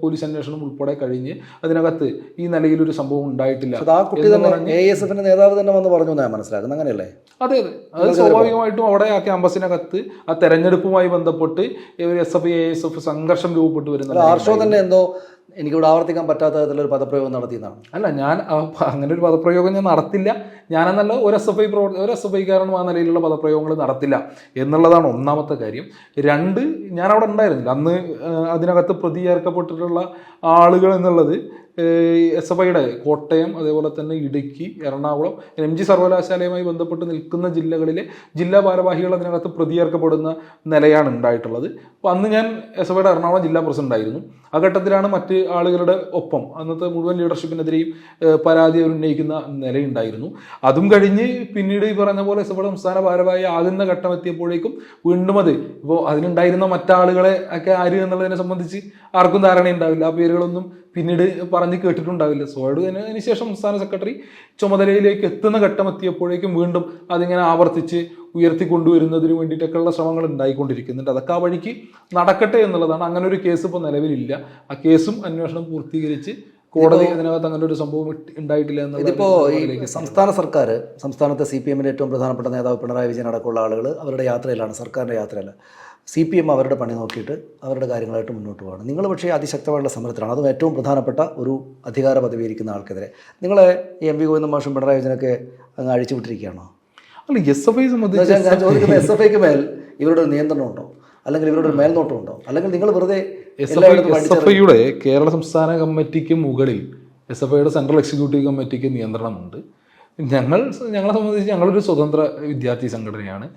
പോലീസ് അന്വേഷണം ഉൾപ്പെടെ കഴിഞ്ഞ് അതിനകത്ത് ഈ നിലയിലൊരു സംഭവം ഉണ്ടായിട്ടില്ല. ആ കുട്ടി തന്നെ AISFന്റെ നേതാവ് തന്നെ വന്ന് പറഞ്ഞു ഞാൻ മനസ്സിലാക്കുന്നത്, അങ്ങനെയല്ലേ? അതെ, അത് സ്വാഭാവികമായിട്ടും അവിടെ ആ ക്യാമ്പസിനകത്ത് ആ തെരഞ്ഞെടുപ്പുമായി ബന്ധപ്പെട്ട് SFI AISF സംഘർഷം രൂപപ്പെട്ടു വരുന്നത്. ആർഷോ തന്നെ എന്തോ എനിക്കിവിടെ ആവർത്തിക്കാൻ പറ്റാത്ത തരത്തിലൊരു പദപ്രയോഗം നടത്തിയെന്നാണ്. അല്ല, ഞാൻ അങ്ങനെ ഒരു പദപ്രയോഗം ഞാൻ നടത്തില്ല. ഞാനെന്നല്ല ഒരു എസ് എഫ് ഐക്കാരനും ആ നിലയിലുള്ള പദപ്രയോഗങ്ങൾ നടത്തില്ല എന്നുള്ളതാണ് ഒന്നാമത്തെ കാര്യം. രണ്ട്, ഞാൻ അവിടെ ഉണ്ടായിരുന്നില്ല അന്ന്. അതിനകത്ത് പ്രതി ചേർക്കപ്പെട്ടിട്ടുള്ള ആളുകൾ എന്നുള്ളത് എസ് എഫ് ഐയുടെ കോട്ടയം, അതേപോലെ തന്നെ ഇടുക്കി, എറണാകുളം, MG സർവകലാശാലയുമായി ബന്ധപ്പെട്ട് നിൽക്കുന്ന ജില്ലകളിലെ ജില്ലാ ഭാരവാഹികൾ അതിനകത്ത് പ്രതി ചേർക്കപ്പെടുന്ന നിലയാണ് ഉണ്ടായിട്ടുള്ളത്. അപ്പോൾ അന്ന് ഞാൻ എസ് എഫ് ഐയുടെ എറണാകുളം ജില്ലാ പ്രസിഡന്റ് ആയിരുന്നു. ആ ഘട്ടത്തിലാണ് മറ്റ് ആളുകളുടെ ഒപ്പം അന്നത്തെ മുഴുവൻ ലീഡർഷിപ്പിനെതിരെയും പരാതി ഉന്നയിക്കുന്ന നിലയുണ്ടായിരുന്നു. അതും കഴിഞ്ഞ് പിന്നീട് ഈ പറഞ്ഞ പോലെ എസ് എഫ് ഐയുടെ സംസ്ഥാന ഭാരവാഹി ആകുന്ന ഘട്ടം എത്തിയപ്പോഴേക്കും വീണ്ടും അത് ഇപ്പോൾ അതിനുണ്ടായിരുന്ന മറ്റാളുകളെ ഒക്കെ ആര് എന്നുള്ളതിനെ സംബന്ധിച്ച് ആർക്കും ധാരണയുണ്ടാവില്ല. ആ പേരുകളൊന്നും പിന്നീട് പറഞ്ഞ് കേട്ടിട്ടുണ്ടാവില്ല. അതിന് ശേഷം സംസ്ഥാന സെക്രട്ടറി ചുമതലയിലേക്ക് എത്തുന്ന ഘട്ടം എത്തിയപ്പോഴേക്കും വീണ്ടും അതിങ്ങനെ ആവർത്തിച്ച് ഉയർത്തിക്കൊണ്ടുവരുന്നതിന് വേണ്ടിയിട്ടൊക്കെയുള്ള ശ്രമങ്ങൾ ഉണ്ടായിക്കൊണ്ടിരിക്കുന്നുണ്ട്. അതൊക്കെ ആ വഴിക്ക് നടക്കട്ടെ എന്നുള്ളതാണ്. അങ്ങനെ ഒരു കേസ് ഇപ്പോൾ നിലവിലില്ല. ആ കേസും അന്വേഷണം പൂർത്തീകരിച്ച് കോടതി അതിനകത്ത് അങ്ങനെ ഒരു സംഭവം ഉണ്ടായിട്ടില്ല എന്നുള്ളത്. ഇതിപ്പോൾ ഈ സംസ്ഥാന സർക്കാർ, സംസ്ഥാനത്തെ CPM-ന്റെ ഏറ്റവും പ്രധാനപ്പെട്ട നേതാവ് പിണറായി വിജയൻ അടക്കമുള്ള ആളുകൾ അവരുടെ യാത്രയിലാണ്, സർക്കാരിൻ്റെ യാത്രയല്ല. CPM അവരുടെ പണി നോക്കിയിട്ട് അവരുടെ കാര്യങ്ങളായിട്ട് മുന്നോട്ട് പോകണം. നിങ്ങൾ പക്ഷേ അതിശക്തമായിട്ടുള്ള സമരത്തിലാണ്. അതും ഏറ്റവും പ്രധാനപ്പെട്ട ഒരു അധികാര പദവി ഇരിക്കുന്ന ആൾക്കെതിരെ. നിങ്ങളെ ഈ MV ഗോവിന്ദൻ മാഷും പിണറായി വിജയനൊക്കെ അങ്ങ് അഴിച്ചു വിട്ടിരിക്കുകയാണോ? അല്ല, SFI സംബന്ധിച്ച് ഞാൻ ചോദിക്കുന്നത് SFIക്ക് മേൽ ഇവരുടെ ഒരു നിയന്ത്രണം ഉണ്ടോ, അല്ലെങ്കിൽ ഇവരുടെ ഒരു മേൽനോട്ടം ഉണ്ടോ, അല്ലെങ്കിൽ നിങ്ങൾ വെറുതെ SFIയുടെ കേരള സംസ്ഥാന കമ്മിറ്റിക്ക് മുകളിൽ SFIയുടെ സെൻട്രൽ എക്സിക്യൂട്ടീവ് കമ്മിറ്റിക്ക് നിയന്ത്രണമുണ്ട്. ഞങ്ങളെ സംബന്ധിച്ച് ഞങ്ങളൊരു സ്വതന്ത്ര വിദ്യാർത്ഥി സംഘടനയാണ്.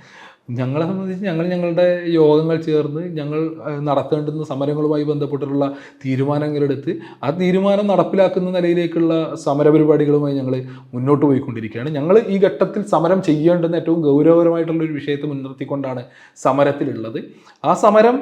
ഞങ്ങളെ സംബന്ധിച്ച് ഞങ്ങളുടെ യോഗങ്ങൾ ചേർന്ന് ഞങ്ങൾ നടത്തേണ്ടുന്ന സമരങ്ങളുമായി ബന്ധപ്പെട്ടിട്ടുള്ള തീരുമാനങ്ങളെടുത്ത് ആ തീരുമാനം നടപ്പിലാക്കുന്ന നിലയിലേക്കുള്ള സമരപരിപാടികളുമായി ഞങ്ങൾ മുന്നോട്ട് പോയിക്കൊണ്ടിരിക്കുകയാണ്. ഞങ്ങൾ ഈ ഘട്ടത്തിൽ സമരം ചെയ്യേണ്ടുന്ന ഏറ്റവും ഗൗരവപരമായിട്ടുള്ളൊരു വിഷയത്തെ മുൻനിർത്തിക്കൊണ്ടാണ് സമരത്തിലുള്ളത്. ആ സമരം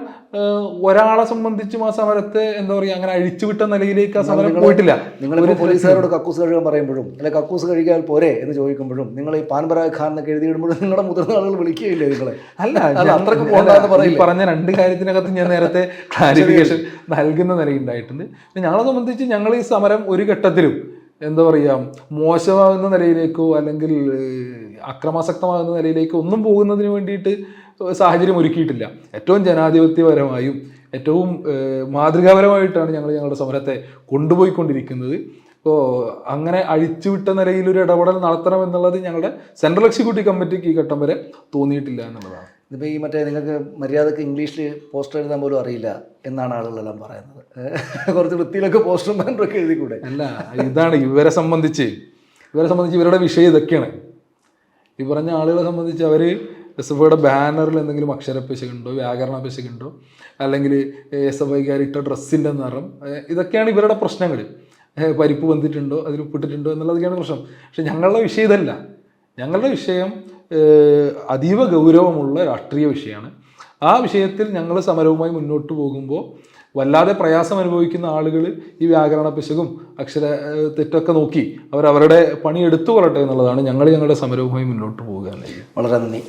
ഒരാളെ സംബന്ധിച്ചും ആ സമരത്തെ എന്താ പറയുക, അങ്ങനെ അഴിച്ചുവിട്ട നിലയിലേക്ക് ആ സമരം പോയിട്ടില്ല. നിങ്ങൾ പോലീസുകാരോട് കക്കൂസ് കഴുകാൻ പറയുമ്പോഴും അല്ലെങ്കിൽ കക്കൂസ് കഴുകിയാൽ പോരെ എന്ന് ചോദിക്കുമ്പോഴും നിങ്ങൾ ഈ പാൻപരാഗ് ഖാൻ എന്നൊക്കെ എഴുതിയിടുമ്പോഴും നിങ്ങളുടെ മുതിർന്ന ആളുകൾ വിളിക്കുകയില്ലേ നിങ്ങളെ? അല്ല, അത്രയ്ക്ക് പറഞ്ഞ രണ്ട് കാര്യത്തിനകത്ത് ഞാൻ നേരത്തെ ക്ലാരിഫിക്കേഷൻ നൽകുന്ന നിലയുണ്ടായിട്ടുണ്ട്. ഞങ്ങളെ സംബന്ധിച്ച് ഞങ്ങൾ ഈ സമരം ഒരു ഘട്ടത്തിലും എന്താ പറയുക മോശമാകുന്ന നിലയിലേക്കോ അല്ലെങ്കിൽ അക്രമാസക്തമാകുന്ന നിലയിലേക്കോ ഒന്നും പോകുന്നതിന് വേണ്ടിയിട്ട് സാഹചര്യം ഒരുക്കിയിട്ടില്ല. ഏറ്റവും ജനാധിപത്യപരമായും ഏറ്റവും മാതൃകാപരമായിട്ടാണ് ഞങ്ങളുടെ സമരത്തെ കൊണ്ടുപോയിക്കൊണ്ടിരിക്കുന്നത്. ഇപ്പോൾ അങ്ങനെ അഴിച്ചുവിട്ട നിലയിൽ ഒരു ഇടപെടൽ നടത്തണം എന്നുള്ളത് ഞങ്ങളുടെ സെൻട്രൽ എക്സിക്യൂട്ടീവ് കമ്മിറ്റിക്ക് ഈ ഘട്ടം വരെ തോന്നിയിട്ടില്ല എന്നുള്ളതാണ്. ഇതിപ്പോൾ ഈ മറ്റേ നിങ്ങൾക്ക് മര്യാദക്ക് ഇംഗ്ലീഷിൽ പോസ്റ്റർ എഴുതാൻ പോലും അറിയില്ല എന്നാണ് ആളുകളെല്ലാം പറയുന്നത്. കുറച്ച് വൃത്തിയിലൊക്കെ പോസ്റ്ററും ബാനറൊക്കെ എഴുതിക്കൂടെ? അല്ല, ഇതാണ് ഇവരെ സംബന്ധിച്ച് ഇവരുടെ വിഷയം ഇതൊക്കെയാണ്. ഈ പറഞ്ഞ ആളുകളെ സംബന്ധിച്ച് അവർ SFIയുടെ ബാനറിൽ എന്തെങ്കിലും അക്ഷരപ്പിശകുണ്ടോ, വ്യാകരണ പിശകുണ്ടോ, അല്ലെങ്കിൽ SFIക്കാർ ഇട്ട ഡ്രസ്സിൻ്റെ നിറം, ഇതൊക്കെയാണ് ഇവരുടെ പ്രശ്നങ്ങൾ. പരിപ്പ് വന്നിട്ടുണ്ടോ, അതിൽ ഉപ്പിട്ടിട്ടുണ്ടോ എന്നുള്ളതൊക്കെയാണ് പ്രശ്നം. പക്ഷെ ഞങ്ങളുടെ വിഷയം ഇതല്ല. ഞങ്ങളുടെ വിഷയം അതീവ ഗൗരവമുള്ള രാഷ്ട്രീയ വിഷയമാണ്. ആ വിഷയത്തിൽ ഞങ്ങൾ സമരവുമായി മുന്നോട്ട് പോകുമ്പോൾ വല്ലാതെ പ്രയാസം അനുഭവിക്കുന്ന ആളുകൾ ഈ വ്യാകരണ പിശകും അക്ഷര തെറ്റൊക്കെ നോക്കി അവരവരുടെ പണി എടുത്തു കൊള്ളട്ടെ എന്നുള്ളതാണ് ഞങ്ങളുടെ സമരവുമായി മുന്നോട്ട് പോകുക. വളരെ നന്ദി.